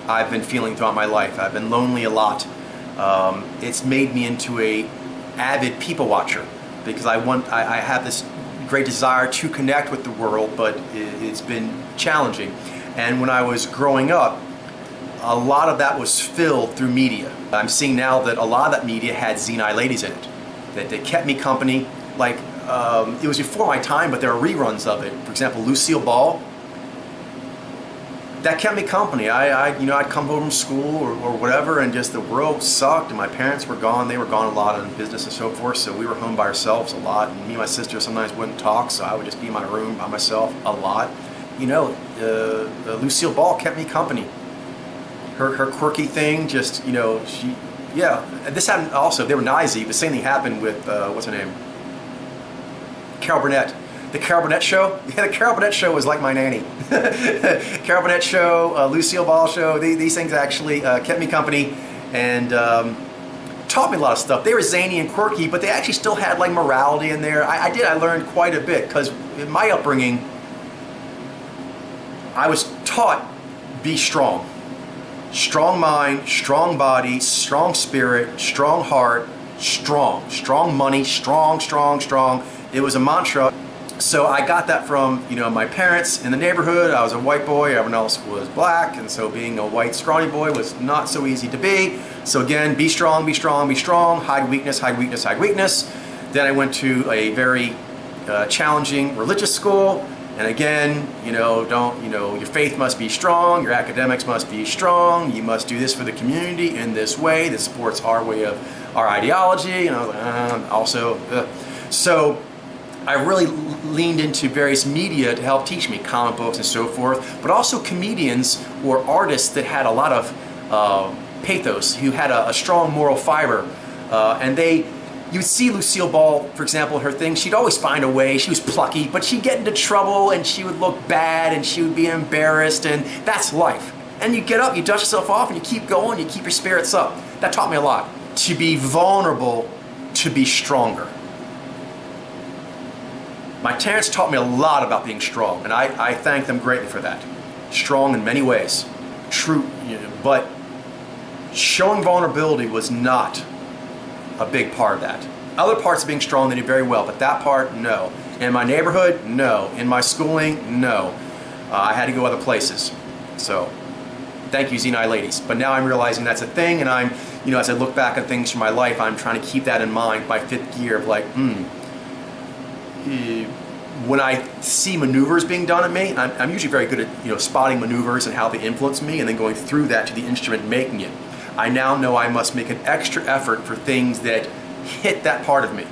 I've been feeling throughout my life. I've been lonely a lot. It's made me into a avid people watcher because I have this great desire to connect with the world, but it's been challenging. And when I was growing up, a lot of that was filled through media. I'm seeing now that a lot of that media had Zyy'nai ladies in it, that they kept me company. Like, it was before my time, but there are reruns of it. For example, Lucille Ball, that kept me company. I'd come home from school or whatever, and just the world sucked, and my parents were gone. They were gone a lot on business and so forth, so we were home by ourselves a lot, and me and my sister sometimes wouldn't talk, so I would just be in my room by myself a lot. Lucille Ball kept me company. Her quirky thing, just, this happened also, they were Naiji, the same thing happened with, what's her name? Carol Burnett. The Carol Burnett show? Yeah, the Carol Burnett show was like my nanny. Carol Burnett show, Lucille Ball show, these things actually kept me company and taught me a lot of stuff. They were zany and quirky, but they actually still had like morality in there. I learned quite a bit because in my upbringing, I was taught be strong. Strong mind, strong body, strong spirit, strong heart, strong money, strong. It was a mantra. So I got that from, my parents in the neighborhood. I was a white boy, everyone else was black, and so being a white scrawny boy was not so easy to be. So again, be strong, hide weakness. Then I went to a very challenging religious school. And again, your faith must be strong, your academics must be strong, you must do this for the community in this way that supports our way of our ideology. And I was like, So I really leaned into various media to help teach me, comic books and so forth, but also comedians or artists that had a lot of pathos, who had a strong moral fiber, you would see Lucille Ball, for example, her thing, she'd always find a way. She was plucky, but she'd get into trouble and she would look bad and she would be embarrassed, and that's life. And you get up, you dust yourself off, and you keep going, you keep your spirits up. That taught me a lot. To be vulnerable, to be stronger. My parents taught me a lot about being strong, and I thank them greatly for that. Strong in many ways. True, but showing vulnerability was not a big part of that. Other parts of being strong, they did very well, but that part, no. In my neighborhood, no. In my schooling, no. I had to go other places. So, thank you, Zyy'nai ladies. But now I'm realizing that's a thing, and I'm, as I look back at things from my life, I'm trying to keep that in mind by fifth gear of like, when I see maneuvers being done at me, I'm usually very good at, spotting maneuvers and how they influence me, and then going through that to the instrument making it. I now know I must make an extra effort for things that hit that part of me,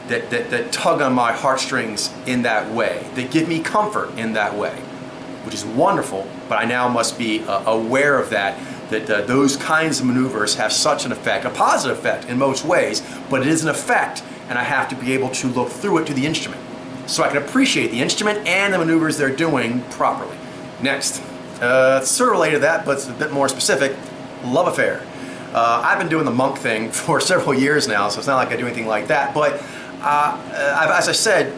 that tug on my heartstrings in that way, that give me comfort in that way, which is wonderful, but I now must be aware of that those kinds of maneuvers have such an effect, a positive effect in most ways, but it is an effect, and I have to be able to look through it to the instrument, so I can appreciate the instrument and the maneuvers they're doing properly. Next, it's sort of related to that, but it's a bit more specific. Love affair. I've been doing the monk thing for several years now, so it's not like I do anything like that, but as I said,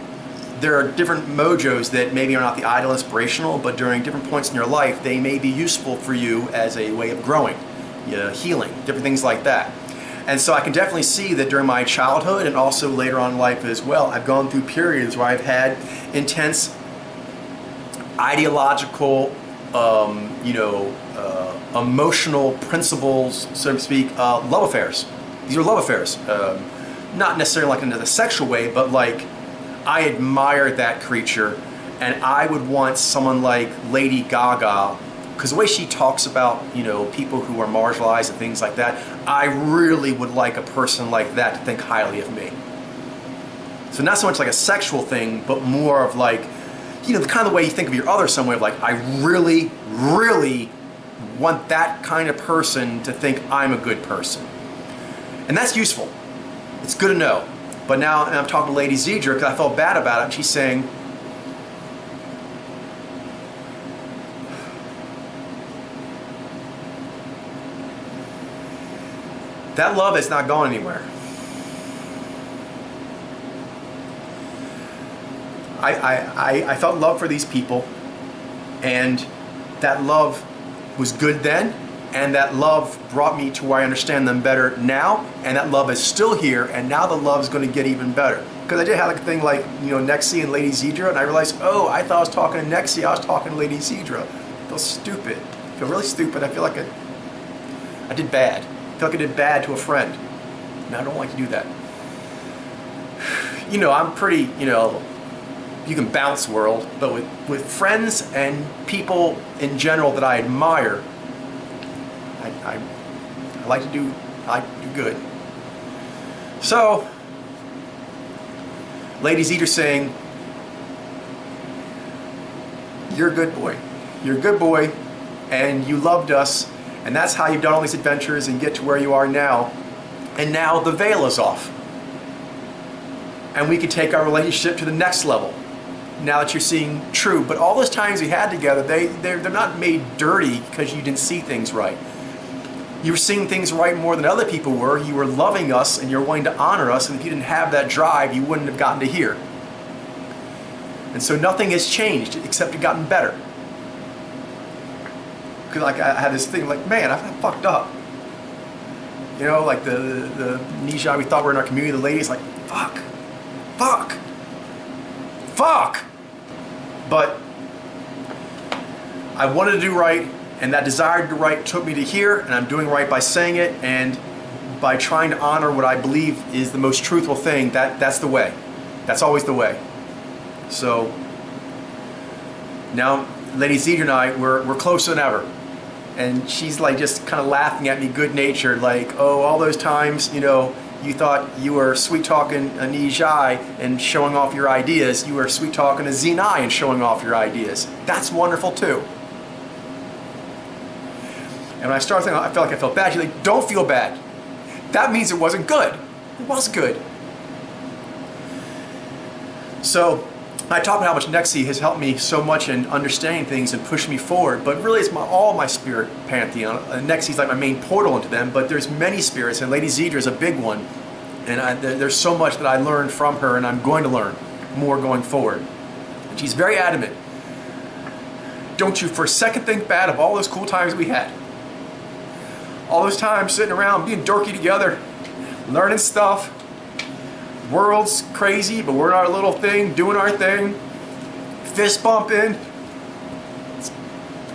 there are different mojos that maybe are not the ideal inspirational, but during different points in your life, they may be useful for you as a way of growing, healing, different things like that. And so I can definitely see that during my childhood and also later on in life as well, I've gone through periods where I've had intense ideological, emotional principles, so to speak, love affairs. These are love affairs. Not necessarily like in a sexual way, but like I admired that creature, and I would want someone like Lady Gaga, because the way she talks about, people who are marginalized and things like that, I really would like a person like that to think highly of me. So not so much like a sexual thing, but more of like, the kind of way you think of your other some way of like, I really, really want that kind of person to think I'm a good person. And that's useful. It's good to know. But now I'm talking to Lady Zyy'nai because I felt bad about it. And she's saying, that love is not going anywhere. I felt love for these people, and that love was good then, and that love brought me to where I understand them better now, and that love is still here, and now the love is going to get even better. Because I did have like a thing like, Nexi and Lady Zyy'nai, and I realized, oh, I thought I was talking to Nexi, I was talking to Lady Zyy'nai. I feel stupid. I feel really stupid. I feel like I did bad. I feel like I did bad to a friend, and I don't like to do that. I'm pretty, you can bounce world, but with friends and people in general that I admire, I like to do good. So, Lady Zyy'nai saying, you're a good boy. You're a good boy, and you loved us, and that's how you've done all these adventures and get to where you are now. And now the veil is off. And we can take our relationship to the next level. Now that you're seeing true. But all those times we had together, they're not made dirty because you didn't see things right. You were seeing things right more than other people were. You were loving us and you're wanting to honor us. And if you didn't have that drive, you wouldn't have gotten to here. And so nothing has changed except it gotten better. Because like I had this thing like, man, I fucked up. Like the Zyy'nai we thought were in our community, the ladies like, fuck. But I wanted to do right, and that desire to do right took me to here, and I'm doing right by saying it and by trying to honor what I believe is the most truthful thing. That's the way. That's always the way. So now Lady Zyy'nai and I, we're closer than ever. And she's like just kind of laughing at me good-natured, like, oh, all those times, you thought you were sweet-talking a Zyy'nai and showing off your ideas. You were sweet-talking a Zyy'nai and showing off your ideas. That's wonderful, too. And when I started thinking, I felt like I felt bad. She's like, don't feel bad. That means it wasn't good. It was good. So I talk about how much Nexi has helped me so much in understanding things and pushing me forward, but really it's all my spirit pantheon. Nexi's like my main portal into them, but there's many spirits, and Lady Zyy'nai is a big one. And there's so much that I learned from her, and I'm going to learn more going forward. And she's very adamant. Don't you for a second think bad of all those cool times we had. All those times sitting around, being dorky together, learning stuff. World's crazy, but we're in our little thing, doing our thing, fist bumping. It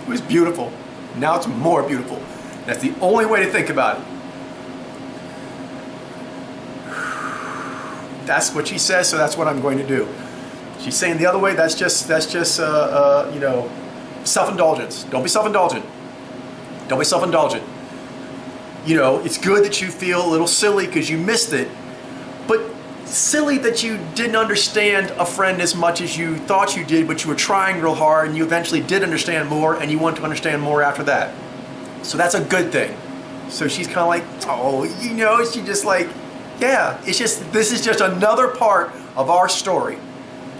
was beautiful. Now it's more beautiful. That's the only way to think about it. That's what she says, so that's what I'm going to do. She's saying the other way, that's just self-indulgence. Don't be self-indulgent. Don't be self-indulgent. It's good that you feel a little silly because you missed it, but silly that you didn't understand a friend as much as you thought you did, but you were trying real hard and you eventually did understand more, and you want to understand more after that. So that's a good thing. So she's kind of like, oh, she just like, yeah, this is just another part of our story.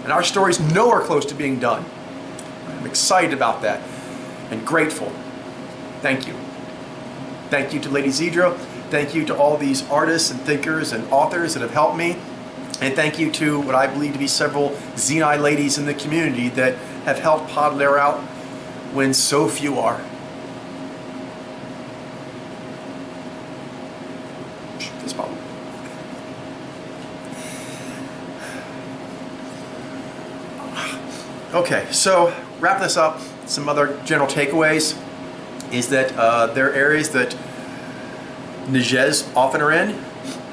And our story's nowhere close to being done. I'm excited about that and grateful. Thank you. Thank you to Lady Zyy'nai. Thank you to all these artists and thinkers and authors that have helped me. And thank you to what I believe to be several Zyy'nai ladies in the community that have helped Podler out when so few are. This problem. Okay, so wrap this up. Some other general takeaways is that there are areas that Nejez often are in.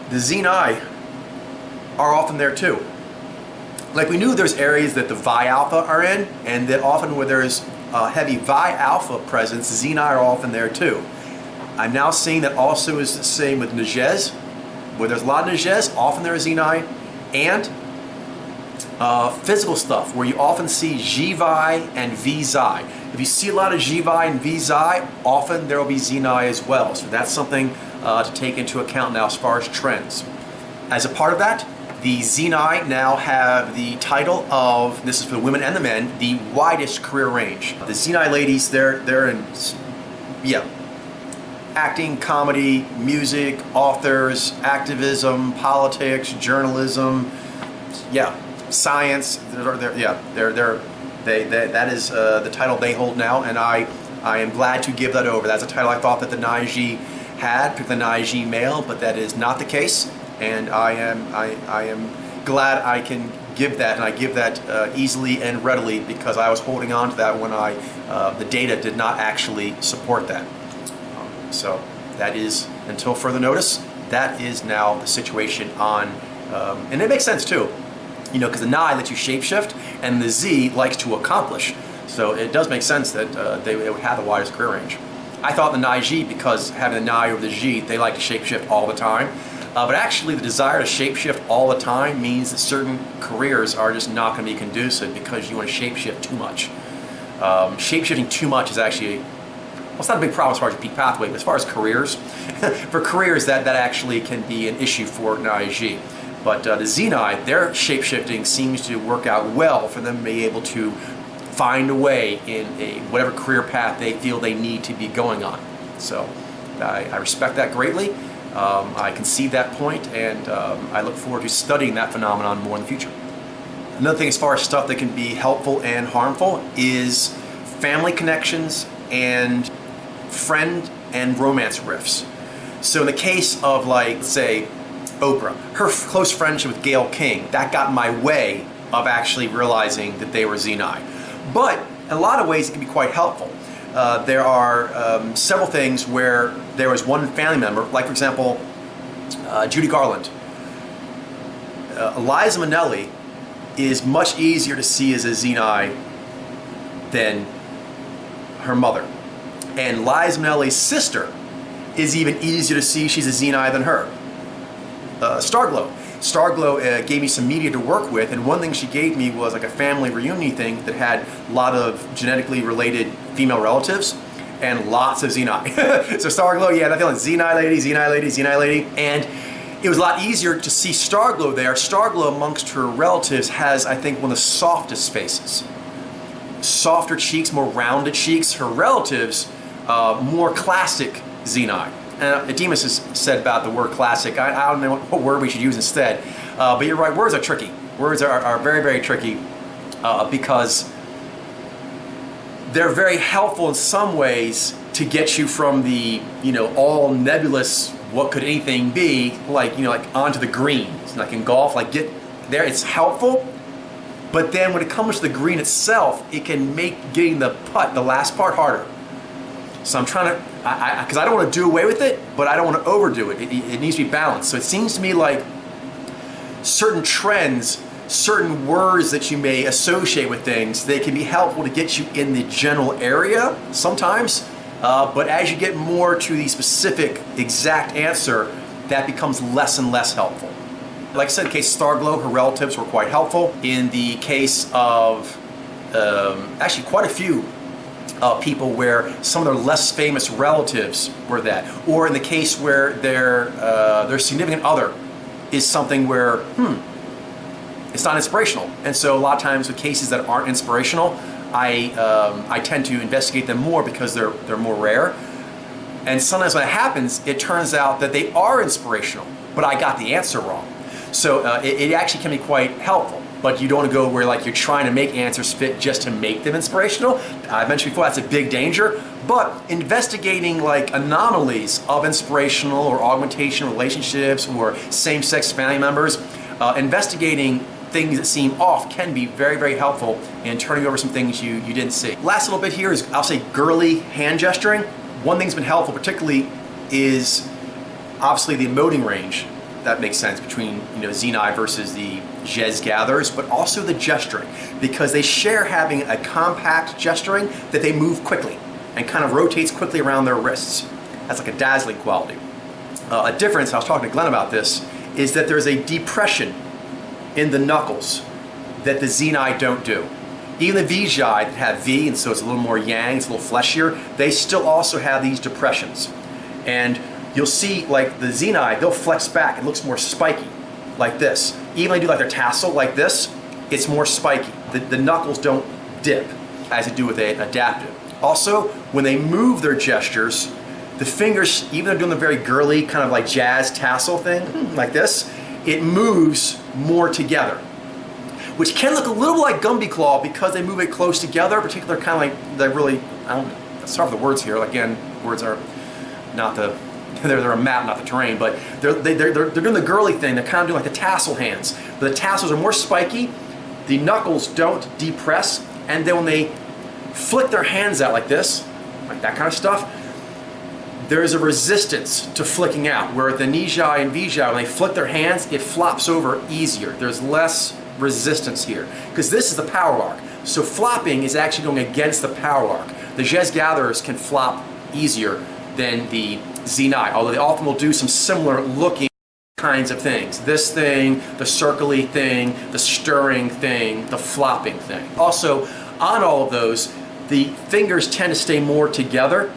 The Zyy'nai are often there too. Like we knew there's areas that the Vi Alpha are in, and that often where there's heavy Vi Alpha presence, Zyy'nai are often there too. I'm now seeing that also is the same with Nejez. Where there's a lot of Nejez, often there is Zyy'nai, and Physical stuff, where you often see Zyy'nai and Zyy'nai. If you see a lot of Zyy'nai and Zyy'nai, often there will be Zyy'nai as well. So that's something to take into account now as far as trends. As a part of that, the Zyy'nai now have the title of, this is for the women and the men, the widest career range. The Zyy'nai ladies, they're in, yeah, acting, comedy, music, authors, activism, politics, journalism, yeah, science. That is the title they hold now, and I am glad to give that over. That's a title I thought that the Zyy'nai had, the Zyy'nai male, but that is not the case, and I am glad I can give that, and I give that easily and readily because I was holding on to that when the data did not actually support that. So that is, until further notice, that is now the situation on, and it makes sense too. You know, because the Nai lets you shapeshift, and the Z likes to accomplish. So it does make sense that they would have the widest career range. I thought the Zyy'nai, because having the Nai over the Z, they like to shapeshift all the time. But actually, the desire to shapeshift all the time means that certain careers are just not going to be conducive because you want to shapeshift too much. Shapeshifting too much is actually, well, it's not a big problem as far as your peak pathway, but as far as careers, for careers that actually can be an issue for Zyy'nai. But the Zyy'nai, their shapeshifting seems to work out well for them to be able to find a way in whatever career path they feel they need to be going on. So I respect that greatly. I concede that point, and I look forward to studying that phenomenon more in the future. Another thing as far as stuff that can be helpful and harmful is family connections and friend and romance rifts. So in the case of, like, say, Oprah, her close friendship with Gayle King, that got in my way of actually realizing that they were Zyy'nai. But in a lot of ways it can be quite helpful. There are several things where there was one family member, like for example, Judy Garland. Liza Minnelli is much easier to see as a Zyy'nai than her mother. And Liza Minnelli's sister is even easier to see she's a Zyy'nai than her. Starglow. Starglow gave me some media to work with, and one thing she gave me was like a family reunion thing that had a lot of genetically related female relatives and lots of Zyy'nai. So Starglow, yeah, that feeling, Zyy'nai lady, Zyy'nai lady, Zyy'nai lady. And it was a lot easier to see Starglow there. Starglow amongst her relatives has, I think, one of the softest faces. Softer cheeks, more rounded cheeks. Her relatives, more classic Zyy'nai. Demas has said about the word classic. I don't know what word we should use instead. But you're right, words are tricky. Words are very, very tricky because they're very helpful in some ways to get you from the, all nebulous, what could anything be, like onto the green. Like in golf, like get there, it's helpful. But then when it comes to the green itself, it can make getting the putt, the last part, harder. So I'm trying to, because I don't want to do away with it, but I don't want to overdo it. It needs to be balanced. So it seems to me like certain trends, certain words that you may associate with things, they can be helpful to get you in the general area sometimes. But as you get more to the specific exact answer, that becomes less and less helpful. Like I said, in the case of Starglow, her relatives were quite helpful. In the case of actually quite a few people where some of their less famous relatives were that, or in the case where their significant other is something where it's not inspirational, and so a lot of times with cases that aren't inspirational, I tend to investigate them more because they're more rare, and sometimes when it happens, it turns out that they are inspirational, but I got the answer wrong. So it actually can be quite helpful. But you don't want to go where like you're trying to make answers fit just to make them inspirational. I mentioned before, that's a big danger. But investigating like anomalies of inspirational or augmentation relationships or same-sex family members, investigating things that seem off can be very, very helpful in turning over some things you didn't see. Last little bit here is, I'll say, girly hand gesturing. One thing's been helpful particularly is obviously the emoting range. That makes sense between Zyy'nai versus the Jez gatherers, but also the gesturing, because they share having a compact gesturing that they move quickly and kind of rotates quickly around their wrists. That's like a dazzling quality. A difference, I was talking to Glenn about this, is that there's a depression in the knuckles that the Zyy'nai don't do. Even the Vijay that have V, and so it's a little more yang, it's a little fleshier, they still also have these depressions. And you'll see, like the Zyy'nai, they'll flex back. It looks more spiky, like this. Even when they do like their tassel, like this, it's more spiky. The knuckles don't dip, as they do with an adaptive. Also, when they move their gestures, the fingers, even though they're doing the very girly, kind of like jazz tassel thing, like this, it moves more together. Which can look a little like Gumby Claw because they move it close together, particularly kind of like, they really, I don't know, let's start with the words here. Again, words are not the, they're a map, not the terrain, but they're doing the girly thing. They're kind of doing like the tassel hands. But the tassels are more spiky, the knuckles don't depress, and then when they flick their hands out like this, like that kind of stuff, there's a resistance to flicking out. Where the Nijai and Vijay, when they flick their hands, it flops over easier. There's less resistance here, because this is the power arc. So flopping is actually going against the power arc. The Jez gatherers can flop easier than the Zyy'nai, although they often will do some similar looking kinds of things. This thing, the circly thing, the stirring thing, the flopping thing. Also, on all of those, the fingers tend to stay more together,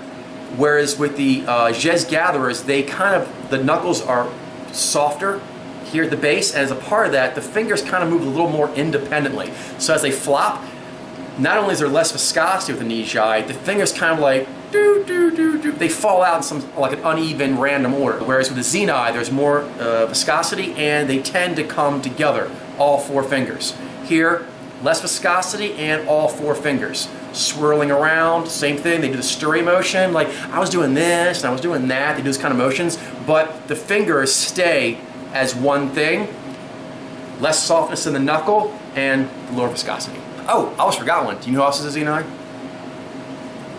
whereas with the Jez gatherers, they kind of, the knuckles are softer here at the base, and as a part of that, the fingers kind of move a little more independently. So as they flop, not only is there less viscosity with the Nijai, the fingers kind of like they fall out in some like an uneven random order. Whereas with the Zyy'nai, there's more viscosity, and they tend to come together, all four fingers. Here, less viscosity and all four fingers. Swirling around, same thing, they do the stirring motion, like I was doing this and I was doing that, they do those kind of motions, but the fingers stay as one thing, less softness in the knuckle, and lower viscosity. Oh, I almost forgot one. Do you know who else is a Zyy'nai?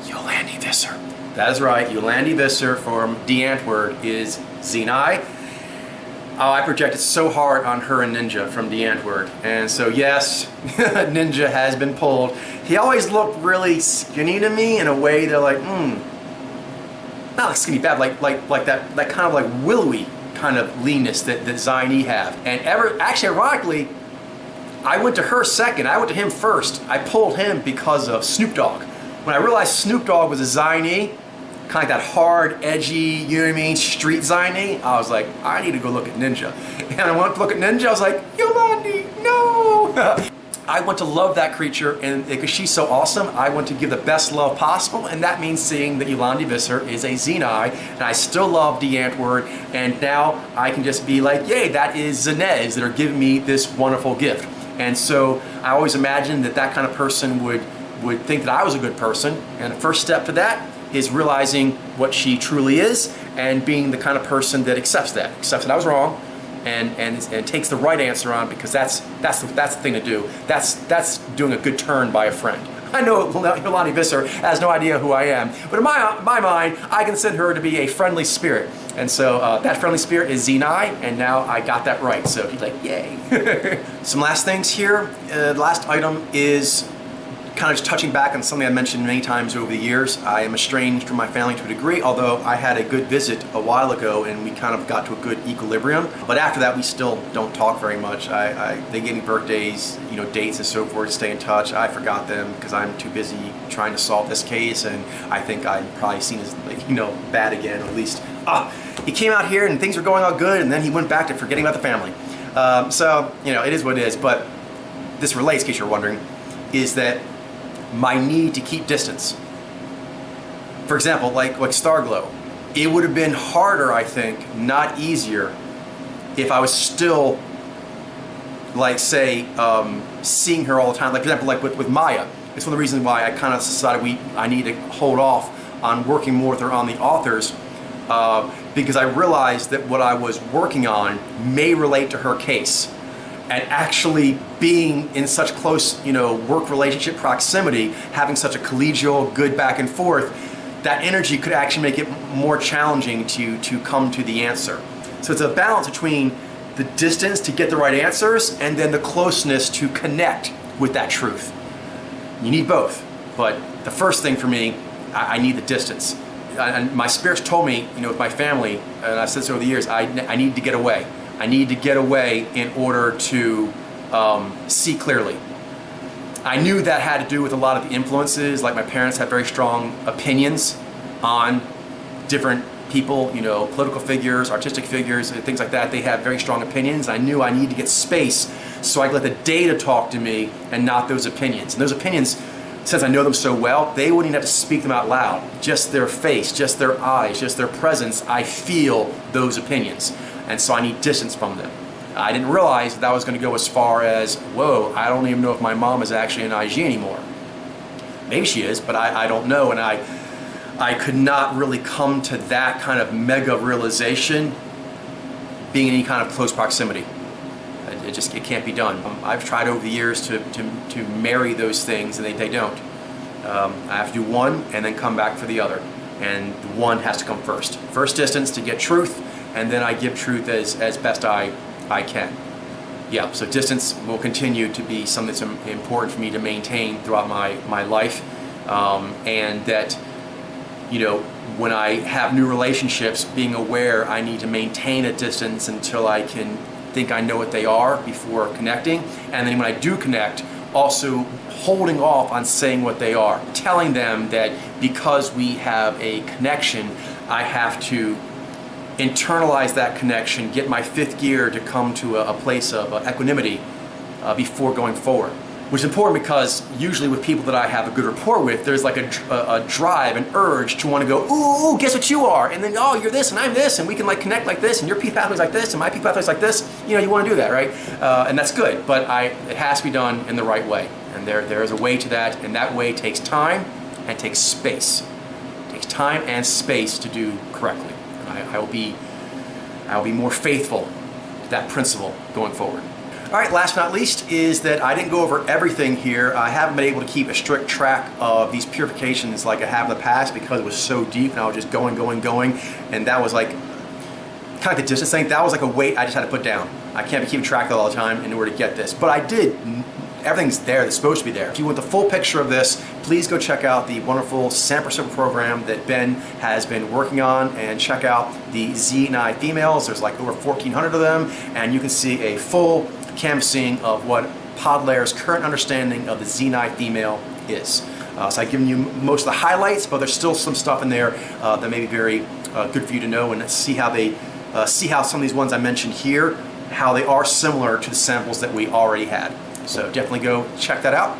Yolandi Visser. That is right, Yolandi Visser from D. Antwoord is Zyy'nai. Oh, I projected so hard on her and Ninja from D. Antwoord. And so yes, Ninja has been pulled. He always looked really skinny to me in a way that like, not like skinny bad, like that kind of like willowy kind of leanness that Zyy'nai have. And actually ironically, I went to her second, I went to him first. I pulled him because of Snoop Dogg. When I realized Snoop Dogg was a Zyy'nai, kind of like that hard, edgy, you know what I mean, street Zyy'nai, I was like, I need to go look at Ninja. And I went to look at Ninja, I was like, Yolandi, no! I want to love that creature, and because she's so awesome, I want to give the best love possible, and that means seeing that Yolandi Visser is a Zyy'nai, and I still love D. Antwoord, and now I can just be like, yay, that is Zynez that are giving me this wonderful gift. And so I always imagined that that kind of person would think that I was a good person, and the first step to that is realizing what she truly is and being the kind of person that accepts that I was wrong, and takes the right answer on, because that's the thing to do. That's doing a good turn by a friend. I know Yolandi Visser has no idea who I am, but in my mind, I consider her to be a friendly spirit. And so that friendly spirit is Zyy'nai, and now I got that right. So he's like, yay. Some last things here. The last item is kind of just touching back on something I mentioned many times over the years. I am estranged from my family to a degree, although I had a good visit a while ago and we kind of got to a good equilibrium. But after that, we still don't talk very much. They give me birthdays, you know, dates and so forth, stay in touch. I forgot them because I'm too busy trying to solve this case, and I think I'm probably seen as, like, you know, bad again, or at least, he came out here and things were going all good, and then he went back to forgetting about the family. So, you know, it is what it is. But this relates, in case you're wondering, is that my need to keep distance. For example, like Starglow, it would have been harder, I think, not easier, if I was still, like, say, seeing her all the time. Like, for example, like with Maya, it's one of the reasons why I kind of decided I need to hold off on working more with her on the authors, because I realized that what I was working on may relate to her case. And actually being in such close, you know, work relationship proximity, having such a collegial, good back and forth, that energy could actually make it more challenging to come to the answer. So it's a balance between the distance to get the right answers and then the closeness to connect with that truth. You need both, but the first thing for me, I need the distance. And my spirits told me, you know, with my family, and I've said this over the years, I need to get away. I need to get away in order to see clearly. I knew that had to do with a lot of the influences, like my parents had very strong opinions on different people, you know, political figures, artistic figures, and things like that. They had very strong opinions. I knew I needed to get space so I could let the data talk to me and not those opinions. And those opinions, since I know them so well, they wouldn't even have to speak them out loud. Just their face, just their eyes, just their presence, I feel those opinions. And so I need distance from them. I didn't realize that was going to go as far as, whoa, I don't even know if my mom is actually an IG anymore. Maybe she is, but I don't know. And I could not really come to that kind of mega realization being in any kind of close proximity. It can't be done. I've tried over the years to marry those things, and they don't. I have to do one and then come back for the other. And the one has to come first. First distance to get truth, and then I give truth as best I can. Yeah, so distance will continue to be something that's important for me to maintain throughout my life. And that, you know, when I have new relationships, being aware I need to maintain a distance until I can think I know what they are before connecting. And then when I do connect, also holding off on saying what they are, telling them that because we have a connection, I have to internalize that connection, get my fifth gear to come to a place of equanimity before going forward. Which is important because usually with people that I have a good rapport with, there's like a drive, an urge to want to go, ooh, guess what you are? And then, oh, you're this and I'm this, and we can like connect like this, and your peak pathway's like this, and my peak pathway's like this. You know, you want to do that, right? And that's good, but it has to be done in the right way. And there is a way to that, and that way takes time and takes space. It takes time and space to do correctly. And I will be more faithful to that principle going forward. All right, last but not least is that I didn't go over everything here. I haven't been able to keep a strict track of these purifications like I have in the past because it was so deep and I was just going, and that was like kind of the distance thing. That was like a weight I just had to put down. I can't be keeping track of it all the time in order to get this, but I did. Everything's there that's supposed to be there. If you want the full picture of this, please go check out the wonderful sample circle program that Ben has been working on, and check out the Zyy'nai females. There's like over 1,400 of them, and you can see a full canvassing of what Podlair's current understanding of the Zyy'nai female is. So I've given you most of the highlights, but there's still some stuff in there that may be very good for you to know, and see how some of these ones I mentioned here, how they are similar to the samples that we already had. So definitely go check that out,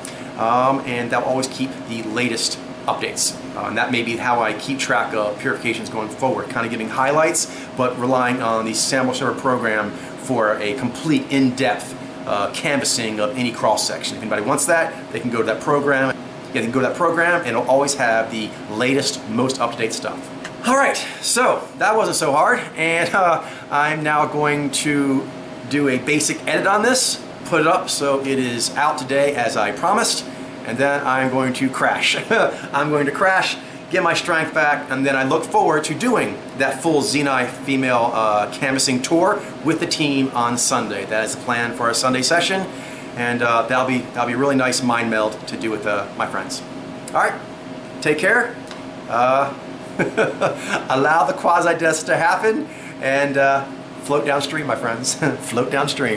and that'll always keep the latest updates. And that may be how I keep track of purifications going forward, kind of giving highlights, but relying on the sample server program for a complete in-depth canvassing of any cross-section. If anybody wants that, they can go to that program. Yeah, they can go to that program, and it'll always have the latest, most up-to-date stuff. All right, so that wasn't so hard, and I'm now going to do a basic edit on this, put it up so it is out today as I promised, and then I'm going to crash. I'm going to crash, get my strength back, and then I look forward to doing that full Zyy'nai female canvassing tour with the team on Sunday. That is the plan for our Sunday session, and that'll be a really nice mind meld to do with my friends. All right, take care. Allow the quasi-deaths to happen, and float downstream, my friends. Float downstream.